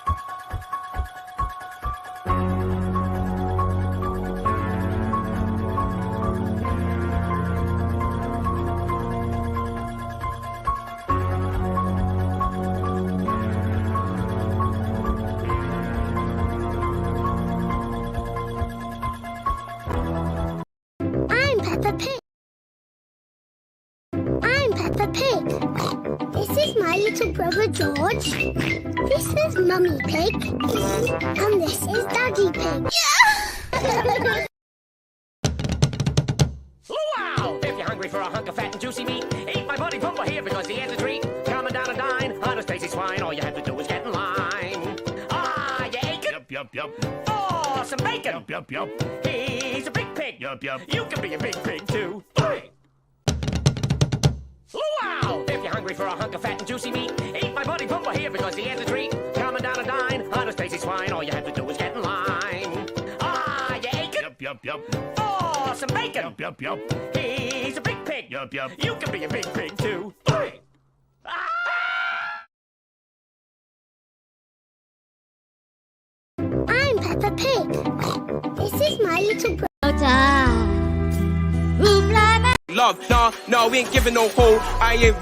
I'm Peppa Pig. I'm Peppa Pig. This is my little brother George. This is Mummy Pig. And this is Daddy Pig. Wow! If you're hungry for a hunk of fat and juicy meat, eat my buddy Pumper here because he has a treat. Coming down to dine on a tasty swine. All you have to do is get in line. Ah, you aching? Yup. For some bacon. Yup. He's a big pig. Yup. You can be a big pig too. Hey! Wow! If you're hungry for a hunk of fat and juicy meat, eat my buddy Pumper here because he has a treat. Coming down to dine on a tasty swine. All you have to do is get in line. Ah, you aching? Yup. For some bacon. Yup. He's a big pig. Yup. You can be a big pig too. Hey! I'm Peppa Pig. This is my little brother. Love, nah, we ain't giving no hold. I ain't.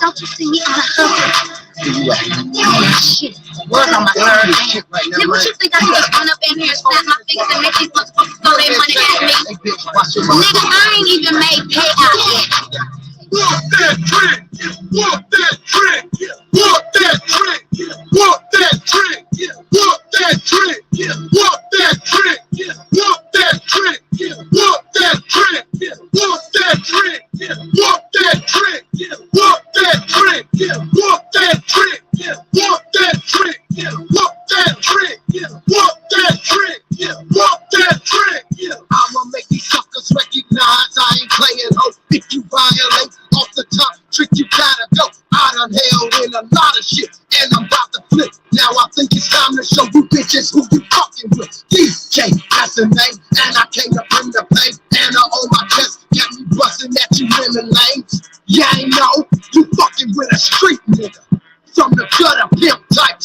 Don't you see me on a shit. What on my nerves? Shit right now, Then what you think I just run up in here and snap my fingers and make these motherfuckers throw their money at me? Nigga, I ain't even made payout yet. Walk that trick! Walk that trick! Walk that trick! Walk that trick! Walk that trick! Walk that trick! Walk that trick! Walk that trick! Walk that trick! Walk that trick! Walk that trick! Walk that trick! Walk that trick! Walk that trick! Walk that trick! Walk that trick! I'ma make these suckers recognize I ain't playing hoes. If you violate off the top trick, you gotta go. I done held in a lot of shit, and I'm about to flip. Now I think it's time to show you bitches who you fucking with. DJ, that's the name, and I came to bring the pain. And on my chest, got me busting at you in the lanes. Yeah, I know you fucking with a street nigga. From the gutter, pimp type /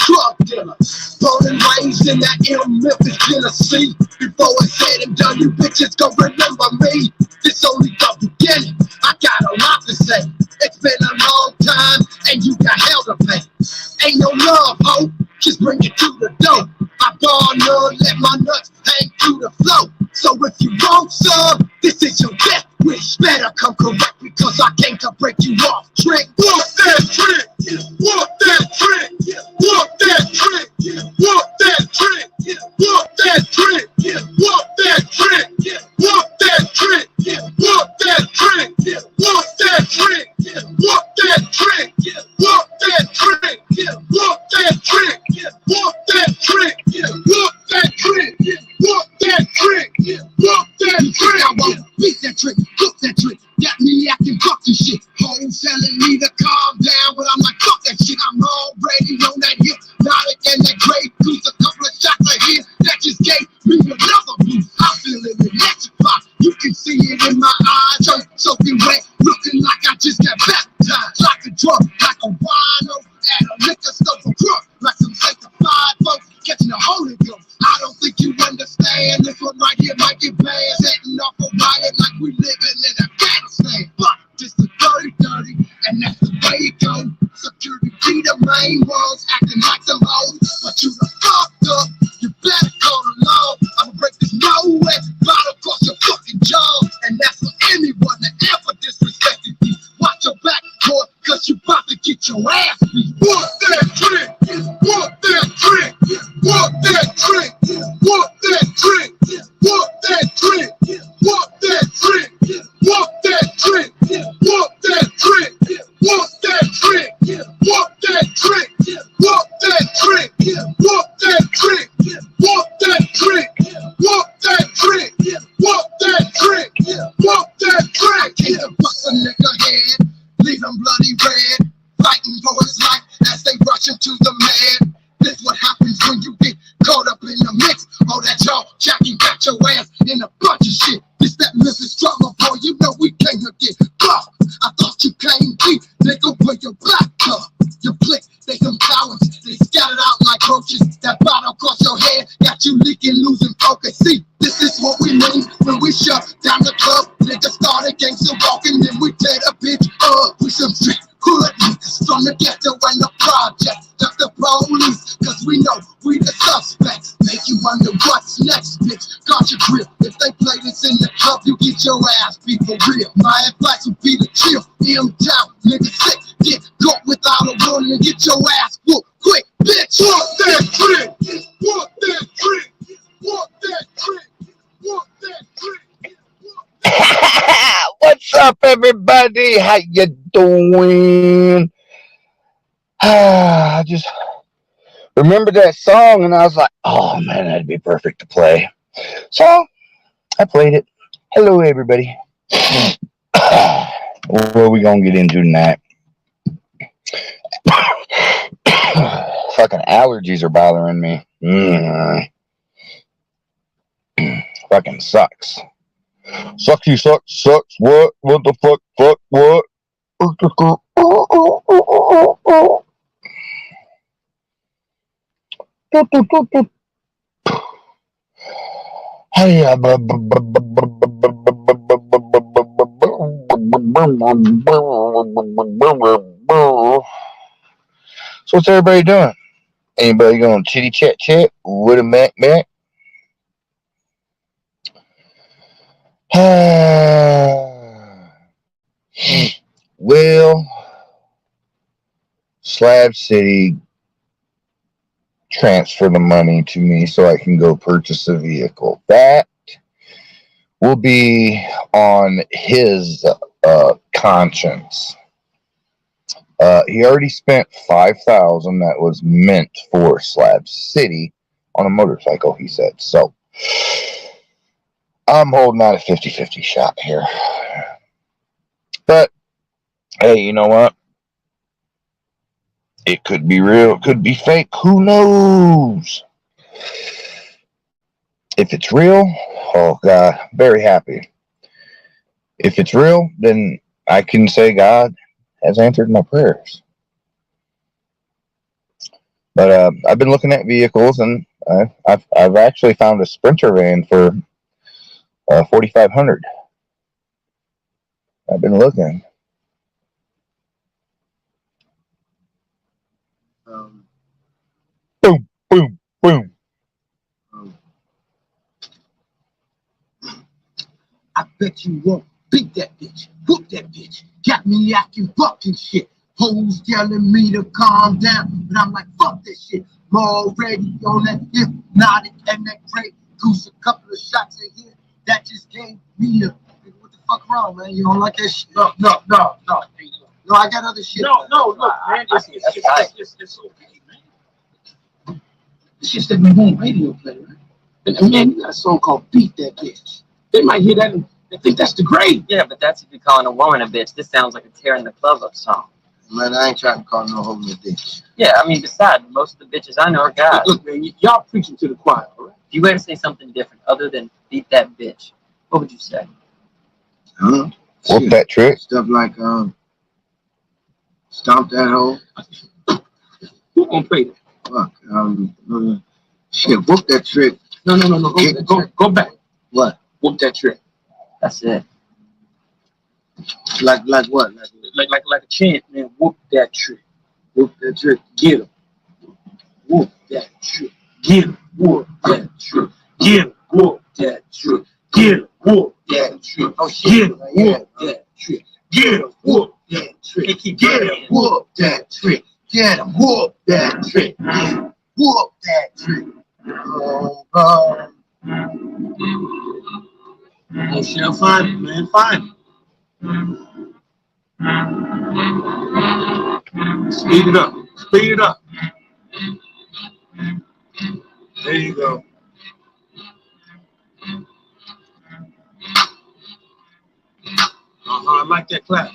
drug dealer. Born and raised in that ill Memphis, Tennessee. Before it's said and done, you bitches gon' remember me. This only the beginning, I got a lot to say. It's been a long time, and you got hell to pay. Ain't no love, ho, just bring it to the door. I gone none, let my nuts hang through the flow. So if you want some, this is your death wish. Better come correct, because I came to break you off trick. Walk that trick! Walk that trick! Walk that trick! Walk that trick! Walk that trick! Walk that trick! Walk that trick! Walk that trick! Walk that trick! Walk that trick! Walk that trick! Walk that trick! Walk that trick! Walk that trick! Walk that trick! Walk that trick! I want to beat that trick, cook that trick. Got me acting fucking shit. Hoes telling me to calm down, but I'm like, fuck that shit. I'm already on that hip. Not again that great goose. A couple of shots right here that just gave me another boost. I'm feeling electrified. You can see it in my eyes. I'm soaking wet, looking like I just got baptized. Like a drunk, like a wino at a liquor store for crunk. Like some sanctified folks catching the Holy Ghost. I don't think you understand. This one right here might get bad. Setting off a riot like we living in Afghanistan. But this is dirty, and that's the way it goes. Security be the main ones acting like some hoes. But you the fucked up. You better call the law. I'ma break this no-way bottle across your fucking jaw. And that's for anyone that ever disrespected you. Watch your back, boy, cause you about to get your ass beat. Walk that trick! Walk that trick! Walk that trick! attention to the man. This what happens when you get caught up in the mix. All that y'all jacking got your ass in a bunch of shit. This that Memphis drama, boy, you know we came to get fucked. I thought you came deep, nigga, put your black up. Your flicks, they some cowards, they scattered out like roaches. That bottle across your head got you leaking, losing focus. See, this is what we mean when we shut down the club. Niggas started gangster walking, then we tear the bitch up. We some shit. Hood niggas from the ghetto and the project. Just the police, cause we know we the suspects. Make you wonder what's next, bitch. Got your grip. If they play this in the club, you get your ass beat for real. My advice would be to chill. M-Town, niggas sick. Get caught without a warning and get your ass whooped quick, bitch. Walk that trick. Walk that trick. Walk that trick. Walk that trick. What's up, everybody? How you doing? I just remembered that song and I was like, oh man, that'd be perfect to play. So I played it. Hello, everybody. What are we gonna get into tonight? Fucking allergies are bothering me. Fucking sucks. Sucky, sucks. What? What the fuck? Fuck, what? Hey, so what's everybody doing? Anybody going chitty chat with a Mac? Well, Slab City transfer the money to me so I can go purchase a vehicle. That will be on his conscience. He already spent $5,000 that was meant for Slab City on a motorcycle, he said. So I'm holding out a 50-50 shot here. But hey, you know what? It could be real, it could be fake. Who knows? If it's real, oh God, very happy. If it's real, then I can say God has answered my prayers. But I've been looking at vehicles, and I've actually found a Sprinter van for $4,500. I've been looking. Boom, boom, boom. I bet you won't beat that bitch, whoop that bitch. Got me acting fucking shit. Hoes telling me to calm down, but I'm like, fuck this shit. I'm already on that hypnotic and that great goose. A couple of shots in here that just gave me a. What the fuck wrong, man? You don't like that shit? No. No, I got other shit. No, look, man. It's okay, man. It's just that we won't radio play, right? And man, you got a song called Beat That Bitch. They might hear that and they think that's the grade. Yeah, but that's if you're calling a woman a bitch. This sounds like a tearing the club up song. Man, I ain't trying to call no woman a bitch. Yeah, I mean, besides, most of the bitches I know are guys. Look, man, y'all preaching to the choir, all right? If you were to say something different other than beat that bitch, what would you say? Huh? What's that trick? Stuff like, stomp that hoe. Who gonna play that? Fuck, shit, whoop that trick. No. Go back. What? Whoop that trick. That's it. Like what? Like a chant, man. Whoop that trick. Whoop that trick. Get him. Whoop that trick. Get him. Whoop that trick. Get him. Whoop that trick. Get him. Whoop that trick. Oh shit. Get him. Whoop that trick. Get him. Whoop that trick. Get him. Whoop that trick. Get him. Whoop that trick. Whoop that trick. Oh God. Oh shit, I'm fine, man. Fine. Speed it up. Speed it up. There you go. I like that clap.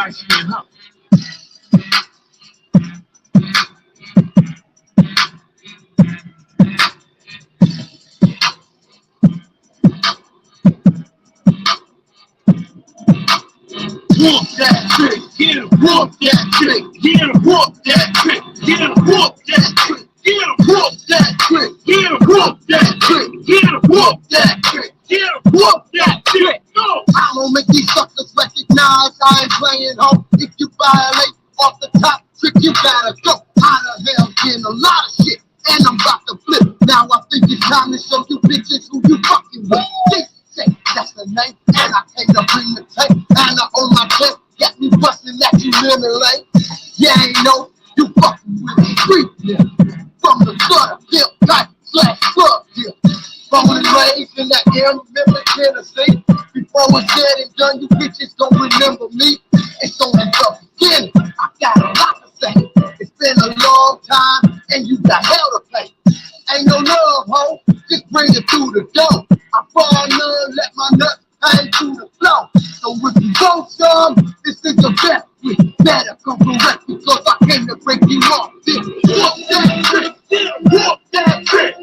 light skin, huh? Whoop that trick, get him, whoop that trick, get him, whoop that trick, get him, whoop that trick, get him, whoop that trick, get him, whoop that trick, get him, whoop that trick, get him, whoop that trick. Go! I'm gonna make these suckers recognize I ain't playing home. If you violate off the top trick, you gotta go. Out of hell, getting a lot of shit, and I'm about to flip. Now I think it's time to show you bitches who you fucking with. Say, that's the name, and I take the bring the tape, and I own my tape, got me busting that you really late. Yeah, ain't no, you fucking with the street, yeah. From the gutter, hill, life, slash, club, yeah. Born and raised in that damn Memphis, Tennessee. Before it's said and done, you bitches gon' remember me. It's only the beginning, I got a lot to say. It's been a long time, and you got hell to pay. Ain't no love, ho, just bring it through the door. I fall none, let my nuts hang through the floor. So if you go some, this is the best way. Better come correct because I came to break you off. This whoop that trick, whoop that trick.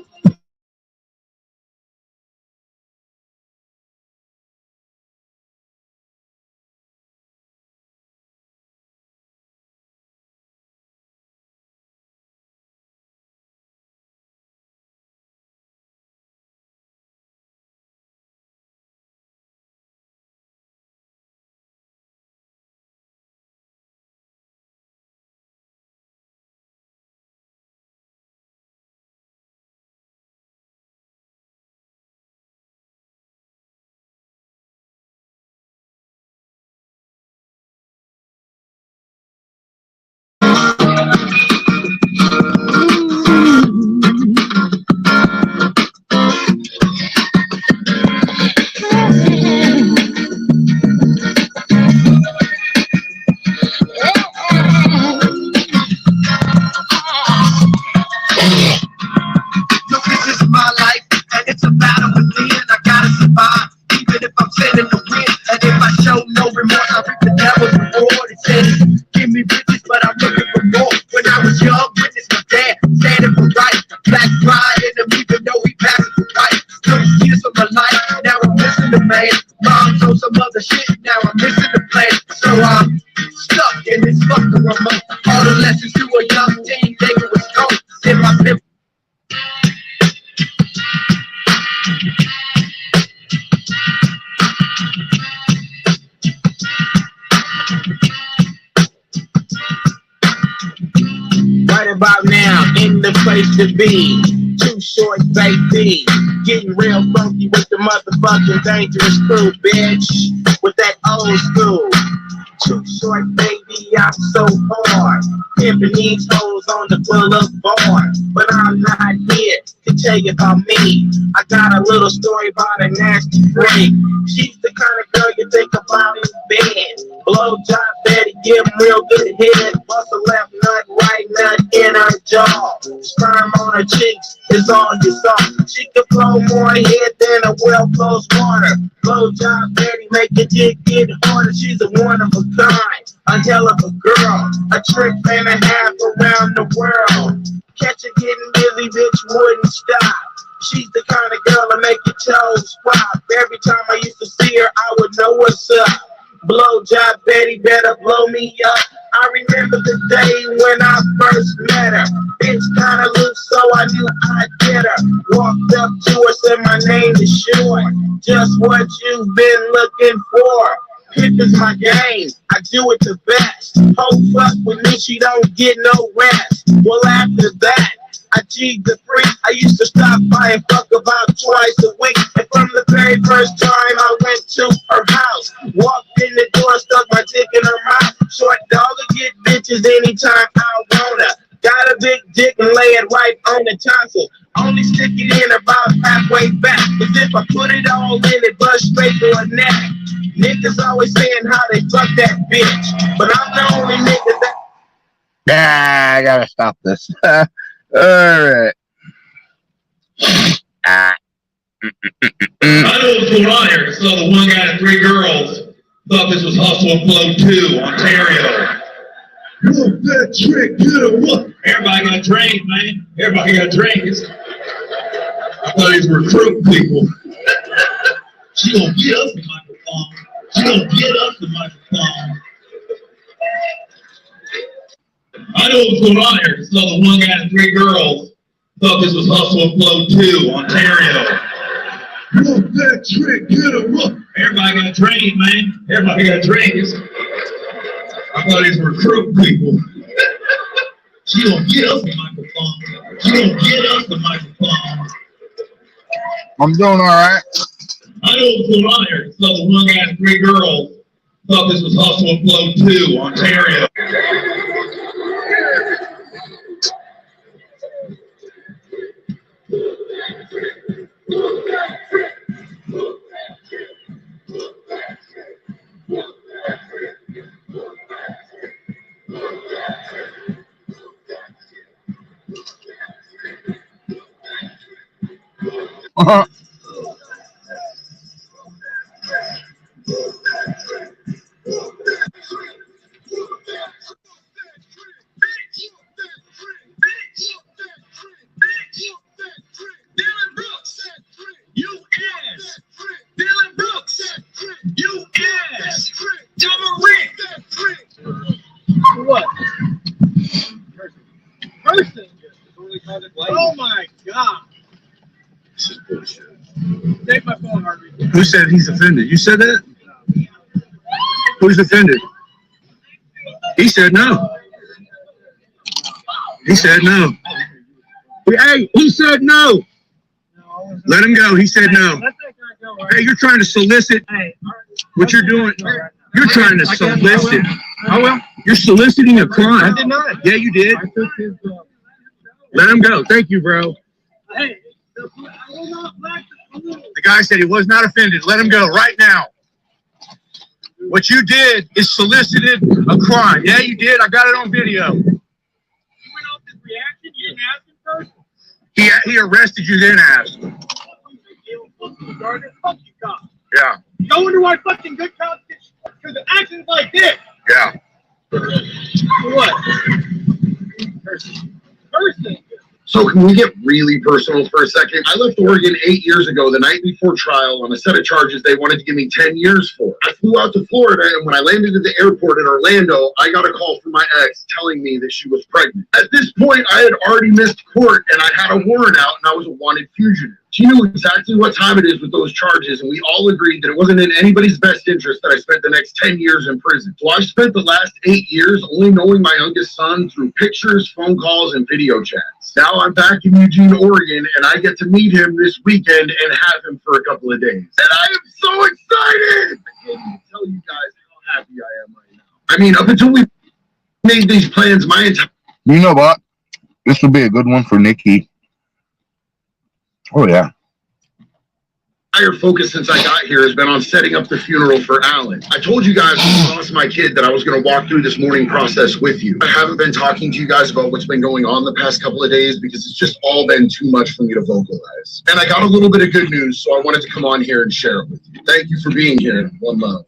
To be too short, baby. Getting real funky with the motherfucking dangerous crew, bitch. With that old school. Too short, baby, I'm so hard. Pimping these hoes on the boulevard. But I'm not here to tell you about me. I got a little story about a nasty freak. She's the kind of girl you think about in bed. Blow job Betty, give him real good head. Bust a left nut, right nut in her jaw. Sperm on her cheeks is all you saw. She can blow more head than a well flows water. Blow job Betty, make your dick get harder. She's a one of a kind, a hell of a girl. A trip and a half around the world. Catch her getting busy, bitch wouldn't stop. She's the kind of girl that make your toes pop. Every time I used to see her, I would know what's up. Blow job Betty, better blow me up. I remember the day when I first met her. Bitch kinda loose, so I knew I'd get her. Walked up to her, said my name is Short. Just what you've been looking for. Pip is my game, I do it the best. Oh fuck with me, she don't get no rest. Well after that, I G'd the freak. I used to stop by and fuck about twice a week. And from the very first time I went to her house, walked in the door, stuck my dick in her mouth. Short dollar get bitches anytime I want her. Got a big dick and lay it right on the tonsil. Only stick it in about halfway back. As if I put it all in it, bust straight to her neck. Niggas always saying how they fuck that bitch. But I'm the only nigga that... I gotta stop this. Alright. I know what's going on here. So the one guy and 3 girls Thought this was Hustle and Flow 2, Ontario. Whoop that trick, get him up. Everybody got trained, man. Everybody got trained. I thought these were recruiting people. She gonna get us the microphone. She gonna get us the microphone. I know what's going on here. So the one guy and 3 girls thought this was Hustle and Flow 2, Ontario. Whoop that trick, get him up. Everybody got trained, man. Everybody got trained. I thought these were recruiting people. She gonna get us the microphone. She gonna get us the microphone. I'm doing all right. I know what's going on here. So the one guy and 3 girls thought this was Hustle and Flow 2, Ontario. What? Person. Oh my God. This is bullshit. Take my phone, Harvey. Who said he's offended? You said that? Who's offended? He said no. He said no. Hey, he said no. Let him go. He said no. Let that guy go. Right? Hey, you're trying to solicit Hey, what you're doing. You're trying to I can't- solicit. I will. You're soliciting a crime. I did not. Yeah, you did. I took his. Let him go. Thank you, bro. Hey, I will not let The guy said he was not offended. Let him go right now. What you did is solicited a crime. Yeah, you did. I got it on video. You went off his reaction. You didn't ask him first. He arrested you, then asked. Fuck you, Gardner. Fuck you, cop. Yeah, No wonder why fucking good cops get because of actions like this. yeah. For what? Person. So can we get really personal for a second? I left Oregon 8 years ago, the night before trial, on a set of charges they wanted to give me 10 years for. I flew out to Florida, and when I landed at the airport in Orlando, I got a call from my ex telling me that she was pregnant. At this point, I had already missed court, and I had a warrant out, and I was a wanted fugitive. She knew exactly what time it is with those charges, and we all agreed that it wasn't in anybody's best interest that I spent the next 10 years in prison. So I spent the last 8 years only knowing my youngest son through pictures, phone calls, and video chats. Now I'm back in Eugene, Oregon, and I get to meet him this weekend and have him for a couple of days. And I am so excited! I can't even tell you guys how happy I am right now. I mean, up until we made these plans, my entire... You know what? This would be a good one for Nikki. Oh, yeah. entire focus since I got here has been on setting up the funeral for Alan. I told you guys when I lost my kid that I was going to walk through this mourning process with you. I haven't been talking to you guys about what's been going on the past couple of days because it's just all been too much for me to vocalize. And I got a little bit of good news, so I wanted to come on here and share it with you. Thank you for being here. One love.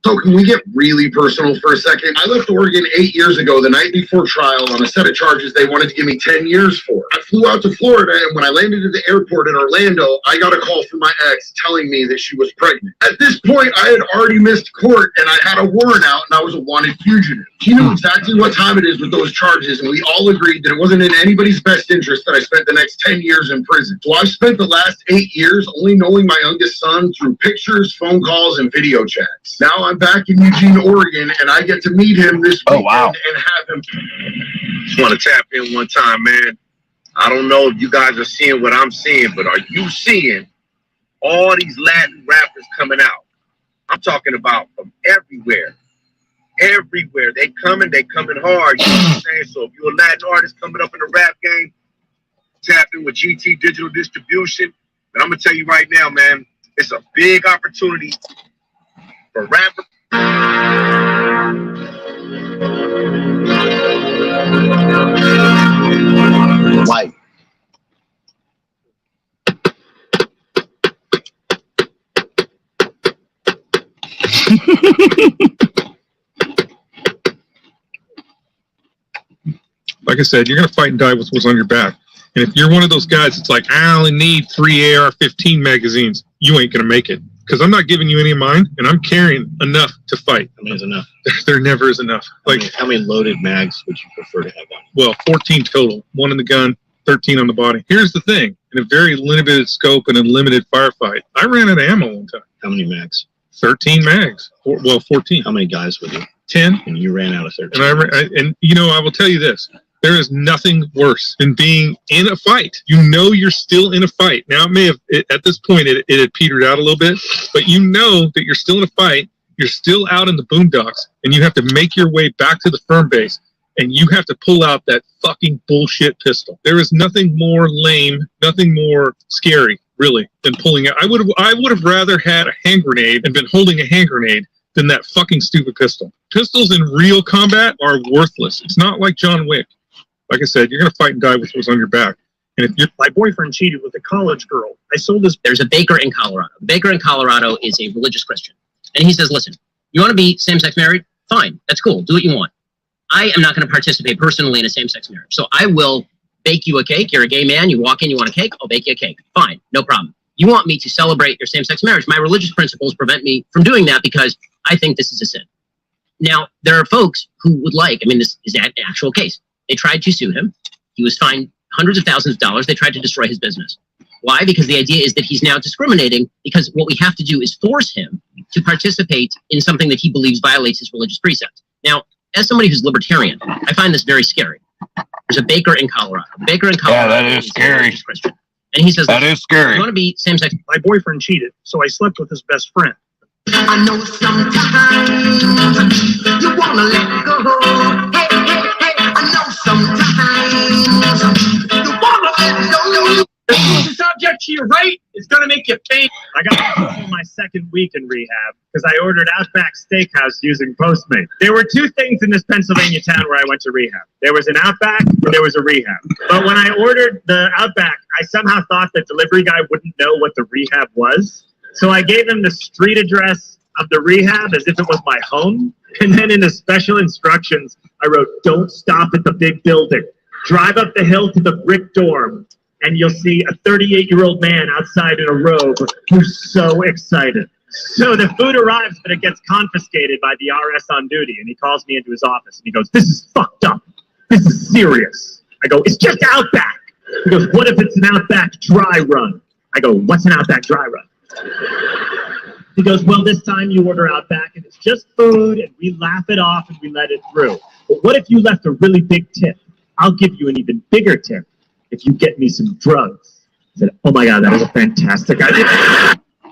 So can we get really personal for a second? I left Oregon 8 years ago, the night before trial, on a set of charges they wanted to give me 10 years for. I flew out to Florida, and when I landed at the airport in Orlando, I got a call from my ex telling me that she was pregnant. At this point, I had already missed court, and I had a warrant out, and I was a wanted fugitive. She knew exactly what time it is with those charges, and we all agreed that it wasn't in anybody's best interest that I spent the next 10 years in prison. So I spent the last 8 years only knowing my youngest son through pictures, phone calls, and video chats. Now I'm back in Eugene, Oregon, and I get to meet him this weekend and have him. Just want to tap in one time, man. I don't know if you guys are seeing what I'm seeing, but are you seeing all these Latin rappers coming out? I'm talking about from everywhere. Everywhere. They coming hard. You know what I'm saying? So if you're a Latin artist coming up in the rap game, tap in with GT Digital Distribution. And I'm going to tell you right now, man, it's a big opportunity for rappers. White. Like I said, you're going to fight and die with what's on your back. And if you're one of those guys that's like, I only need 3 AR-15 magazines, you ain't going to make it. Because I'm not giving you any of mine, and I'm carrying enough to fight. How many is enough? There never is enough. Like, how many loaded mags would you prefer to have on? Well, 14 total. 1 in the gun, 13 on the body. Here's the thing. In a very limited scope and a limited firefight, I ran out of ammo one time. How many mags? 13 mags. 14. How many guys with you? 10. And you ran out of 13. And I will tell you this. There is nothing worse than being in a fight. You know you're still in a fight. Now, at this point, it had petered out a little bit, but you know that you're still in a fight. You're still out in the boondocks, and you have to make your way back to the firm base, and you have to pull out that fucking bullshit pistol. There is nothing more lame, nothing more scary, really, than pulling out. I would have rather had a hand grenade and been holding a hand grenade than that fucking stupid pistol. Pistols in real combat are worthless. It's not like John Wick. Like I said, you're going to fight and die with what's on your back. And if my boyfriend cheated with a college girl, I sold this. There's a baker in Colorado. The baker in Colorado is a religious Christian. And he says, listen, you want to be same-sex married? Fine. That's cool. Do what you want. I am not going to participate personally in a same-sex marriage. So I will bake you a cake. You're a gay man. You walk in, you want a cake? I'll bake you a cake. Fine. No problem. You want me to celebrate your same-sex marriage. My religious principles prevent me from doing that because I think this is a sin. Now, there are folks who would this is an actual case. They tried to sue him. He was fined hundreds of thousands of dollars. They tried to destroy his business. Why? Because the idea is that he's now discriminating, because what we have to do is force him to participate in something that he believes violates his religious precepts. Now, as somebody who's libertarian, I find this very scary. There's a baker in Colorado. Yeah, that is scary. Christian. And he says, that is scary. You want to be same-sex? My boyfriend cheated, so I slept with his best friend. I know sometimes you wanna let go. Hey, hey, hey, I know sometimes you wanna let go. The subject to your right is going to make you faint. I got through my second week in rehab because I ordered Outback Steakhouse using Postmates. There were 2 things in this Pennsylvania town where I went to rehab. There was an Outback and there was a rehab. But when I ordered the Outback, I somehow thought the delivery guy wouldn't know what the rehab was. So I gave him the street address of the rehab as if it was my home. And then in the special instructions, I wrote, don't stop at the big building. Drive up the hill to the brick dorm, and you'll see a 38-year-old man outside in a robe who's so excited. So the food arrives, but it gets confiscated by the RS on duty, and he calls me into his office, and he goes, this is fucked up. This is serious. I go, it's just Outback. He goes, what if it's an Outback dry run? I go, what's an Outback dry run? He goes, well, this time you order Outback, and it's just food, and we laugh it off, and we let it through. But what if you left a really big tip? I'll give you an even bigger tip if you get me some drugs. I said, oh my God, that is a fantastic idea.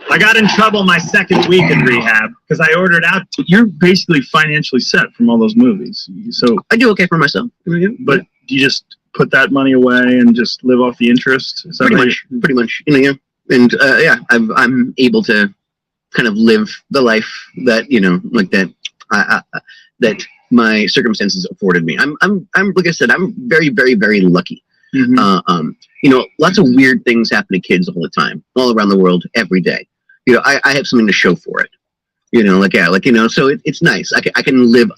I got in trouble my second week in rehab because I ordered out. You're basically financially set from all those movies. So I do okay for myself. But do you just put that money away and just live off the interest? Is that Pretty much. And I'm able to kind of live the life that, that my circumstances afforded me. I'm like I said, I'm very, very, very lucky. Mm-hmm. Lots of weird things happen to kids all the time, all around the world, every day. I have something to show for it. So it's nice. I can live.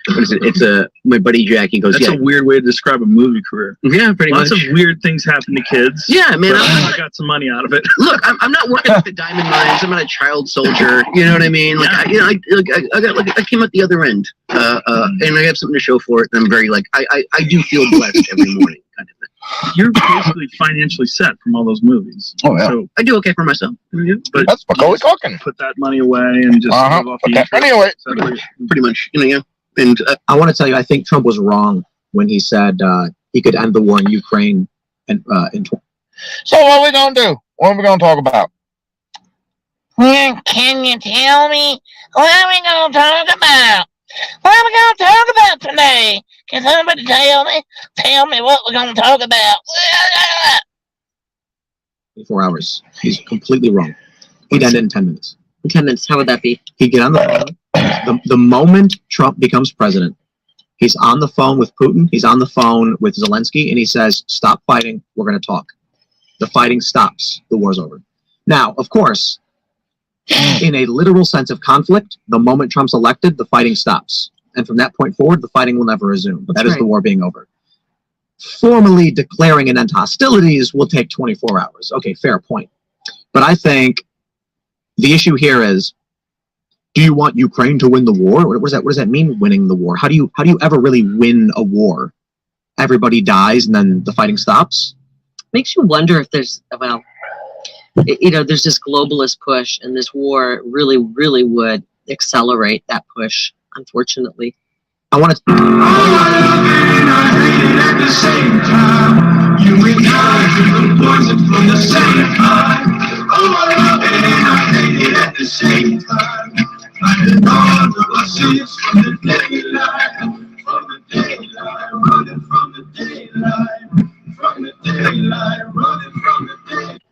What is it? It's my buddy Jack. He goes, that's a weird way to describe a movie career. Yeah, pretty much. Lots of weird things happen to kids. Yeah, man. I got some money out of it. Look, I'm not working at the diamond mines. I'm not a child soldier. You know what I mean? Like, I came out the other end, and I have something to show for it. And I'm very I do feel blessed every morning, kind of thing. You're basically financially set from all those movies. Oh yeah. So I do okay for myself. But that's Macaulay Culkin. Put that money away and just live off the interest. Anyway, pretty much. And I want to tell you, I think Trump was wrong when he said he could end the war in Ukraine in So what are we gonna do? What are we gonna talk about? Can you tell me what are we gonna talk about? What are we gonna talk about today? Can somebody tell me what we're gonna talk about? 24 hours. He's completely wrong. He'd end it in 10 minutes. In 10 minutes, how would that be? He'd get on the phone. The moment Trump becomes president, he's on the phone with Putin, he's on the phone with Zelensky, and he says, stop fighting, we're going to talk. The fighting stops, the war's over. Now, of course, in a literal sense of conflict, the moment Trump's elected, the fighting stops. and from that point forward, the fighting will never resume. But that is right. the war being over. Formally declaring an end to hostilities will take 24 hours. Okay, fair point. But I think the issue here is, do you want Ukraine to win the war? What does that mean, winning the war? How do you ever really win a war? Everybody dies and then the fighting stops? Makes you wonder if there's, well, there's this globalist push, and this war really, really would accelerate that push, unfortunately. I want to... At the same time, you and I took the poison from the same kind. Oh, I love it and I hate it at the same time. Fighting all of our sins from the daylight, running from the daylight, running from the daylight.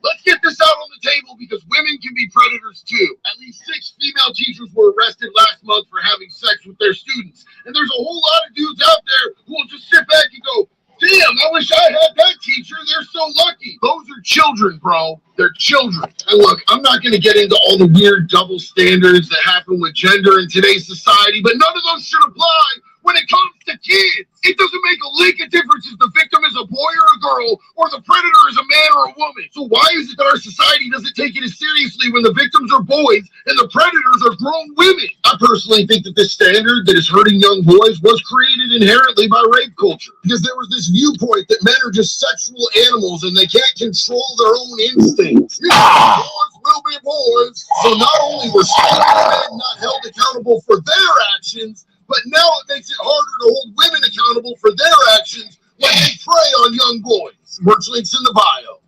Let's get this out on the table because women can be predators too. At least 6 female teachers were arrested last month for having sex with their students. And there's a whole lot of dudes out there who will just sit back and go, damn, I wish I had that teacher. They're so lucky. Those are children, bro. They're children. And look, I'm not going to get into all the weird double standards that happen with gender in today's society, but none of those should apply when it comes to kids. It doesn't make a lick of difference if the victim is a boy or a girl, or the predator is a man or a woman. So why is it that our society doesn't take it as seriously when the victims are boys and the predators are grown women? I personally think that this standard that is hurting young boys was created inherently by rape culture. Because there was this viewpoint that men are just sexual animals and they can't control their own instincts. Boys will be boys. So not only were straight men not held accountable for their actions, but now it makes it harder to hold women accountable for their actions when they prey on young boys. Merch links in the bio.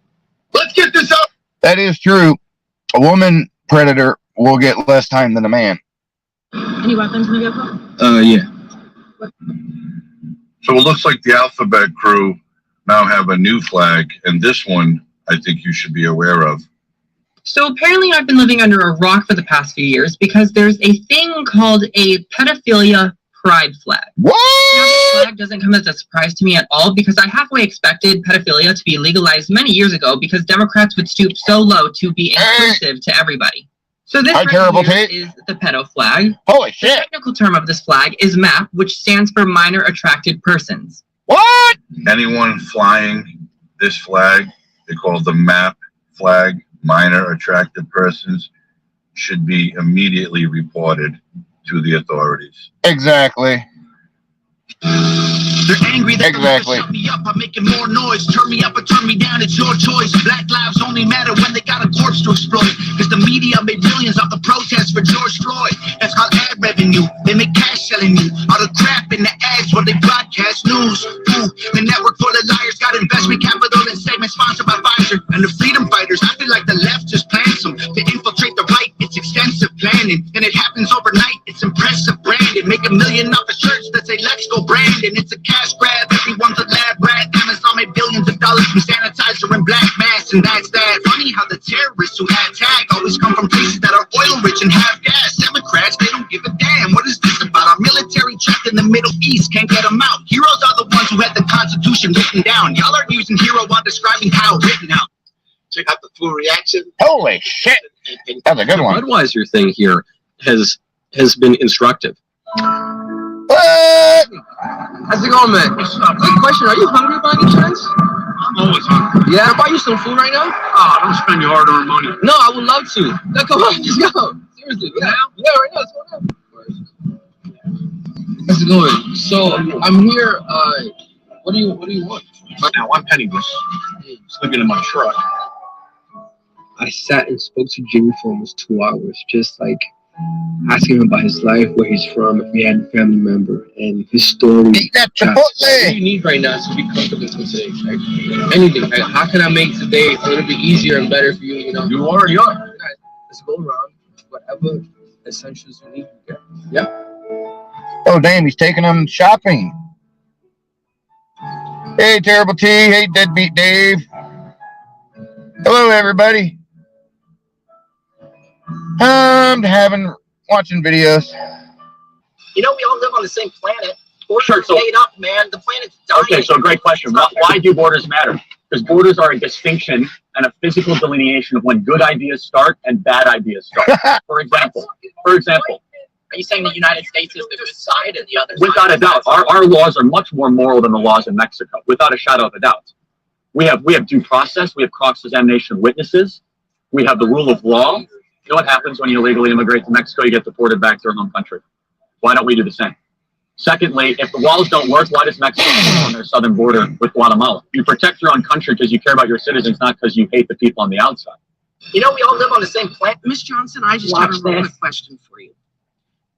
Let's get this out. That is true. A woman predator will get less time than a man. Any weapons in the vehicle? Yeah. So it looks like the Alphabet Crew now have a new flag, and this one I think you should be aware of. So apparently I've been living under a rock for the past few years because there's a thing called a pedophilia pride flag. What? Now, this flag doesn't come as a surprise to me at all because I halfway expected pedophilia to be legalized many years ago because Democrats would stoop so low to be inclusive to everybody. So this right here is the pedo flag. Holy shit. The technical term of this flag is MAP, which stands for Minor Attracted Persons. What? Anyone flying this flag, they call it the MAP flag, Minor Attracted Persons, should be immediately reported to the authorities. Exactly. They're angry that exactly. Shut me up, I'm making more noise. Turn me up or turn me down, it's your choice. Black lives only matter when they got a corpse to exploit. Cause the media made millions off the protests for George Floyd. That's called ad revenue. They make cash selling you all the crap in the ads when they broadcast news. Ooh, the network full of liars got investment capital and segments sponsored by Pfizer. And the freedom fighters, I feel like the left just plans them to infiltrate the right. It's extensive planning and it happens overnight. It's impressive branding. Make $1 million off of shirts that say let's go Brandon. It's a cash grab, everyone's a lab rat. Amazon made billions of dollars from sanitizer and black masks, and that's that. Funny how the terrorists who attack always come from places that are oil rich and have gas. Democrats, they don't give a damn. What is this about? Our military trapped in the Middle East, can't get them out. Heroes are the ones who had the Constitution written down. Y'all are using hero while describing how written out. Check out the full reaction. Holy shit! That's a good one. The Budweiser thing here has been instructive. What? How's it going, man? Quick question, are you hungry by any chance? I'm always hungry. Yeah, I'll buy you some food right now. Oh, don't spend your hard-earned money. No, I would love to. No, come on, just go. Seriously. Yeah, right now. What's going on? How's it going? So, I'm here, what do you want? Now, I'm penniless. Sleeping in my truck. I sat and spoke to Jimmy for almost 2 hours, just like asking him about his life, where he's from, if he had a family member, and his story. What do you need right now to be comfortable today? Like, anything. Like, how can I make today a little bit easier and better for you? You know. You already are. Let's go around. Whatever essentials you need. Yeah. Oh damn, he's taking them shopping. Hey, Terrible T. Hey, Deadbeat Dave. Hello, everybody. Watching videos. You know, we all live on the same planet. Borders Sure, so- are made up, man. The planet's dying. Okay, so great question. Why do borders matter? Because borders are a distinction and a physical delineation of when good ideas start and bad ideas start. For example, Are you saying the United States is the good side and the other Without a doubt, our laws are much more moral than the laws in Mexico, without a shadow of a doubt. We have due process, we have cross-examination of witnesses, we have the rule of law. You know what happens when you illegally immigrate to Mexico? You get deported back to your home country. Why don't we do the same? Secondly, if the walls don't work, why does Mexico go on their southern border with Guatemala? You protect your own country because you care about your citizens, not because you hate the people on the outside. You know, we all live on the same planet. Ms. Johnson, I just have a real quick question for you.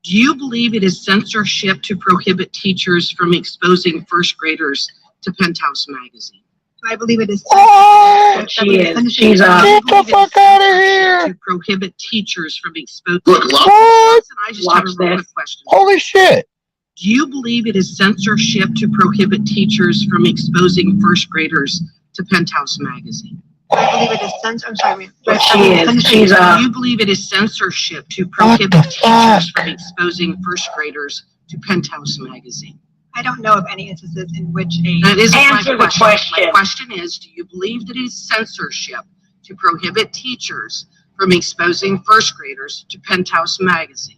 Do you believe it is censorship to prohibit teachers from exposing first graders to Penthouse magazine? I believe it is. Oh, she is. She's Get the fuck out of here! To prohibit teachers from exposing. Look, Ms. Johnson, I just have a real quick question. Holy shit. Do you believe it is censorship to prohibit teachers from exposing first graders to Penthouse magazine? I believe it is censorship. I'm sorry. Do you believe it is censorship to prohibit teachers from exposing first graders to Penthouse magazine? I don't know of any instances in which a. That isn't Answer my the question. question. My question is, do you believe that it is censorship to prohibit teachers from exposing first graders to Penthouse magazine?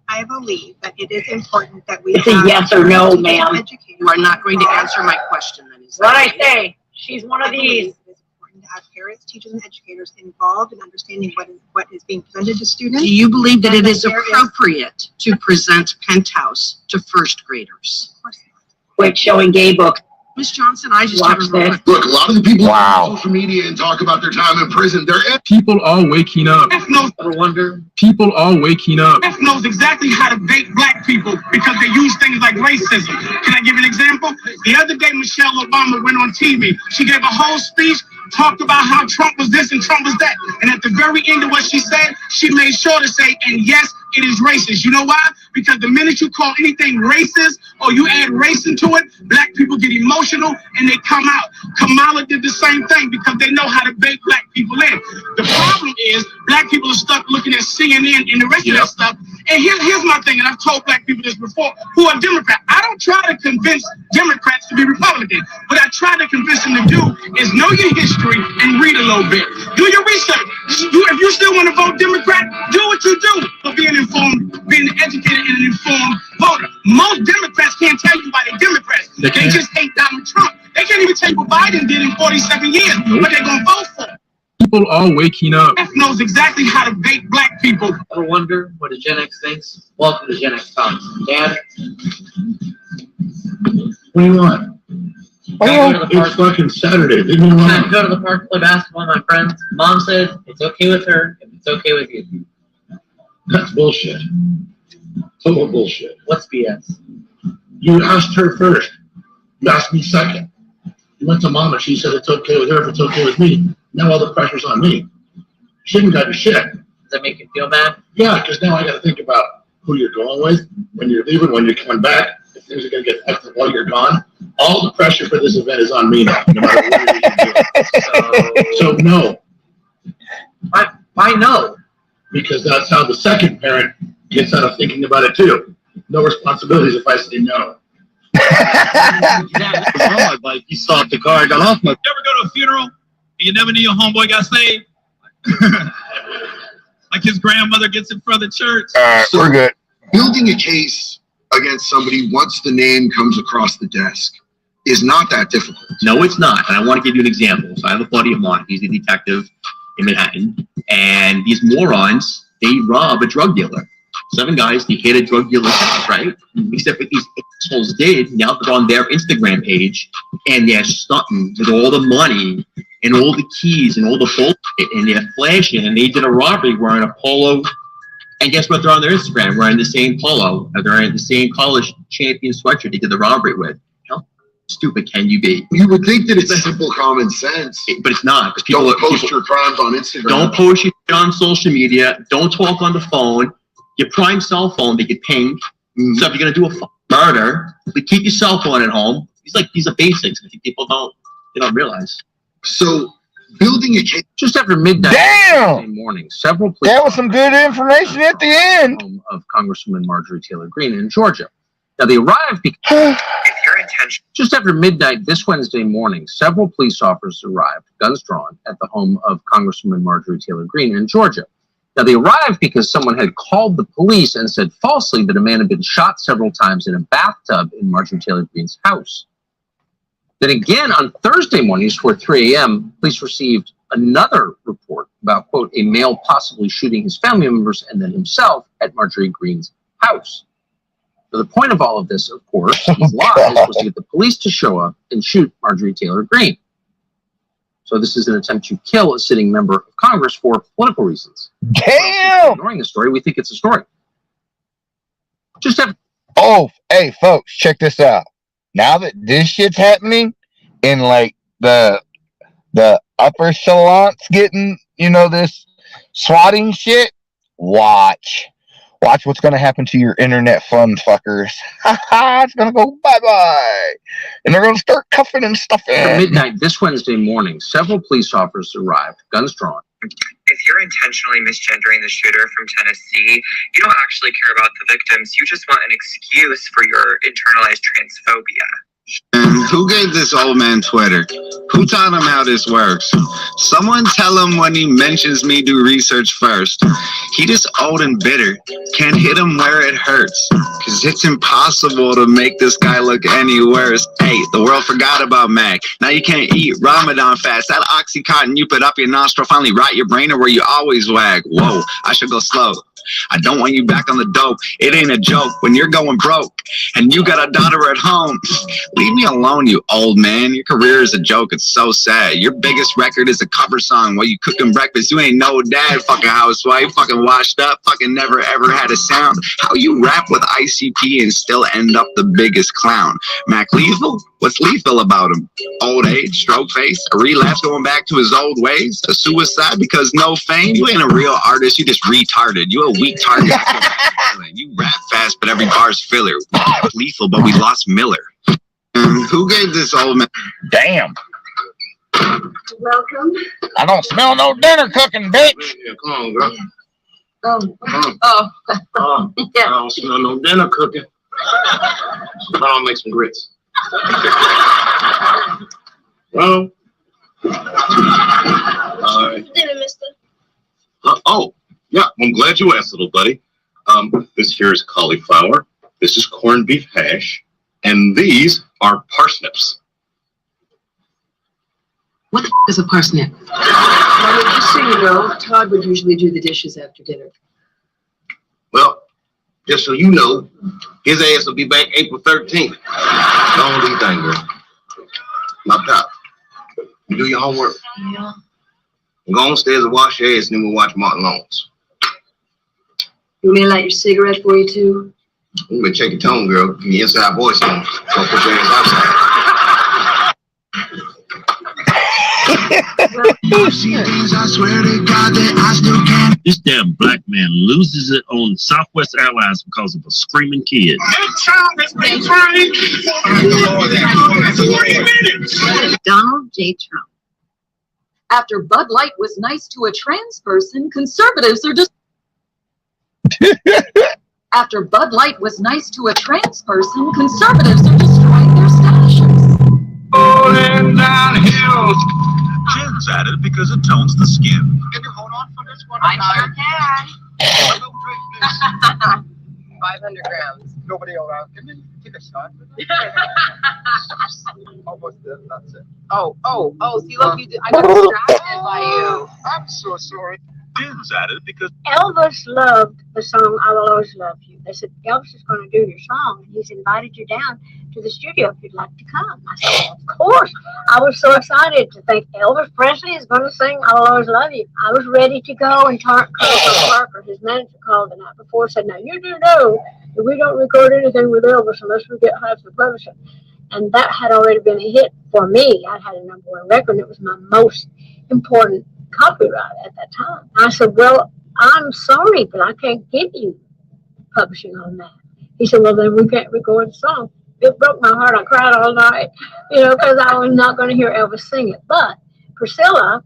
I believe that it is important that we. It's a have yes or no, teachers ma'am. and educators You are not going to answer my question, then, is that What I right? say, she's one of these. It is important to have parents, teachers, and educators involved in understanding what is being presented to students. Do you believe that and it is there appropriate to present Penthouse to first graders? Quit showing gay books. Ms. Johnson, I just have a real quick. Look, a lot of the people on social media and talk about their time in prison, they're People all waking up. People all waking up. F knows exactly how to bait black people because they use things like racism. Can I give an example? The other day, Michelle Obama went on TV. She gave a whole speech, talked about how Trump was this and Trump was that. And at the very end of what she said, she made sure to say, and yes, it is racist. You know why? Because the minute you call anything racist or you add race into it, black people get emotional and they come out. Kamala did the same thing because they know how to bait black people in. The problem is black people are stuck looking at CNN and the rest of that stuff. And here's my thing, and I've told black people this before, who are Democrats. I don't try to convince Democrats to be Republican. What I try to convince them to do is know your history and read a little bit. Do your research. If you still want to vote Democrat, do what you do for being informed, being educated and an informed voter. Most Democrats can't tell you why they're Democrats. They just hate Donald Trump. They can't even tell you what Biden did in 47 years, but they're going to vote for him. People all waking up. F knows exactly how to bait black people. Ever wonder what a Gen X thinks? Welcome to Gen X Talks. Dad? What do you want? It's fucking Saturday. Leave me Can I alone. go to the park to play basketball with my friends? Mom said it's okay with her if it's okay with you. That's bullshit. Total bullshit. What's BS? You asked her first. You asked me second. You went to mom and she said it's okay with her if it's okay with me. Now all the pressure's on me. She didn't got your shit. Does that make you feel bad? Yeah, because now I got to think about who you're going with, when you're leaving, when you're coming back. If things are going to get hectic while you're gone. All the pressure for this event is on me now, no matter what you're doing. So no. Why no? Because that's how the second parent gets out of thinking about it too. No responsibilities if I say no. My bike, you stopped the car, I got off my. You ever go to a funeral and you never knew your homeboy got saved? Like his grandmother gets in front of the church. We're good. Building a case against somebody once the name comes across the desk is not that difficult. No, it's not. And I want to give you an example. So I have a buddy of mine. He's a detective in Manhattan. And these morons, they rob a drug dealer. 7 guys, they hit a drug dealer's house, right? Except what these assholes did, now they're on their Instagram page and they're stunting with all the money and all the keys and all the bullshit and they're flashing and they did a robbery wearing a polo. And guess what? They're on their Instagram wearing the same polo. They're wearing the same college champion sweatshirt they did the robbery with. How stupid can you be? You would think that it's simple common sense. But it's not. Don't post your crimes on Instagram. Don't post your shit on social media. Don't talk on the phone. Your prime cell phone, they get pinged. So if you're going to do a murder, keep your cell phone at home. These are basics. I think people don't realize. So building a case. Just after midnight Damn! morning, several police That was some good information at the end. home of Congresswoman Marjorie Taylor Greene in Georgia. Now they arrived because just after midnight this Wednesday morning, several police officers arrived, guns drawn, at the home of Congresswoman Marjorie Taylor Greene in Georgia. Now, they arrived because someone had called the police and said falsely that a man had been shot several times in a bathtub in Marjorie Taylor Greene's house. Then again, on Thursday mornings toward 3 a.m., police received another report about, quote, a male possibly shooting his family members and then himself at Marjorie Greene's house. So the point of all of this, of course, these lies, was to get the police to show up and shoot Marjorie Taylor Greene. So this is an attempt to kill a sitting member of Congress for political reasons. Damn! Ignoring the story, we think it's a story. Just have. Oh, hey, folks, check this out. Now that this shit's happening, in like the upper echelons getting, you know, this swatting shit, watch what's going to happen to your internet fund fuckers. It's going to go bye-bye. And they're going to start cuffing and stuffing. At midnight this Wednesday morning, several police officers arrived, guns drawn. If you're intentionally misgendering the shooter from Tennessee, you don't actually care about the victims. You just want an excuse for your internalized transphobia. And who gave this old man Twitter? Who taught him how this works? Someone tell him when he mentions me, do research first. He just old and bitter. Can't hit him where it hurts. Cause it's impossible to make this guy look any worse. Hey, the world forgot about Mac. Now you can't eat Ramadan fast. That Oxycontin you put up your nostril finally rot your brain or where you always wag. Whoa, I should go slow. I don't want you back on the dope. It ain't a joke when you're going broke and you got a daughter at home. Leave me alone, you old man. Your career is a joke. It's so sad. Your biggest record is a cover song while you cooking breakfast. You ain't no dad, fucking housewife, fucking washed up, fucking never ever had a sound. How you rap with ICP and still end up the biggest clown? Mac Lethal? What's lethal about him? Old age, stroke face, a relapse going back to his old ways, a suicide because no fame? You ain't a real artist, you just retarded. You a weak target. You rap fast, but every bar's filler. Lethal, but we lost Miller. Who gave this old man? Damn. Welcome. I don't smell no dinner cooking, bitch. Yeah, come on, girl. Oh. I don't smell no dinner cooking. So I'll make some grits. Well, Dinner, mister. oh, yeah, I'm glad you asked, little buddy. This here is cauliflower. This is corned beef hash. And these are parsnips. What the is a parsnip? Well, just so you know, Todd would usually do the dishes after dinner. Well, just so you know, his ass will be back April 13th. Don't do anything, girl. My pop, you do your homework. Yeah. Go upstairs and wash your ass, and then we'll watch Martin Lawrence. You want me to light your cigarette for you, too? You better check your tone, girl. Give your inside voice on. Don't put your ass outside. This damn black man loses it on Southwest Airlines because of a screaming kid. Donald J. Trump. After Bud Light was nice to a trans person, conservatives are just. After Bud Light was nice to a trans person, conservatives are destroying their stashes. Rolling down hills. Jen's at it because it tones the skin. Can you hold on for this one? I sure can. 500 grams. Nobody around. Can you take a shot? Almost there. That's it. Oh, see, look, you did, I got distracted by you. I'm so sorry. Jen's at it because Elvis loved the song I Will Always Love You. They said, Elvis is going to do your song, and he's invited you down to the studio if you'd like to come. I said, of course. I was so excited to think Elvis Presley is going to sing I Will Always Love You. I was ready to go, and Carl Parker, his manager, called the night before and said, now you do know that we don't record anything with Elvis unless we get half the publishing. And that had already been a hit for me. I had a #1 record, and it was my most important copyright at that time. I said, well, I'm sorry, but I can't give you publishing on that. He said, well, then we can't record the song. It broke my heart. I cried all night, because I was not going to hear Elvis sing it. But Priscilla,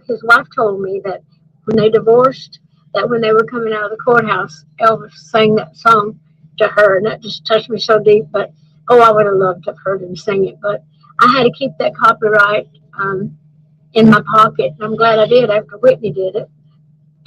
his wife, told me that when they divorced, that when they were coming out of the courthouse, Elvis sang that song to her, and that just touched me so deep. But, I would have loved to have heard him sing it. But I had to keep that copyright in my pocket. And I'm glad I did after Whitney did it.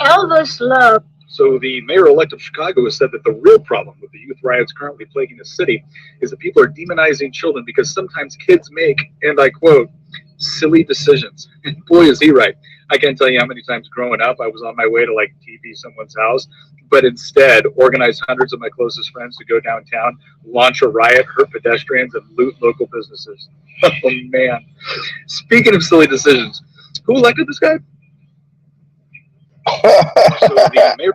Elvis loved. So the mayor-elect of Chicago has said that the real problem with the youth riots currently plaguing the city is that people are demonizing children because sometimes kids make, and I quote, silly decisions. And boy, is he right. I can't tell you how many times growing up I was on my way to like TV someone's house, but instead organized hundreds of my closest friends to go downtown, launch a riot, hurt pedestrians, and loot local businesses. Oh man. Speaking of silly decisions, who elected this guy? So the mayor.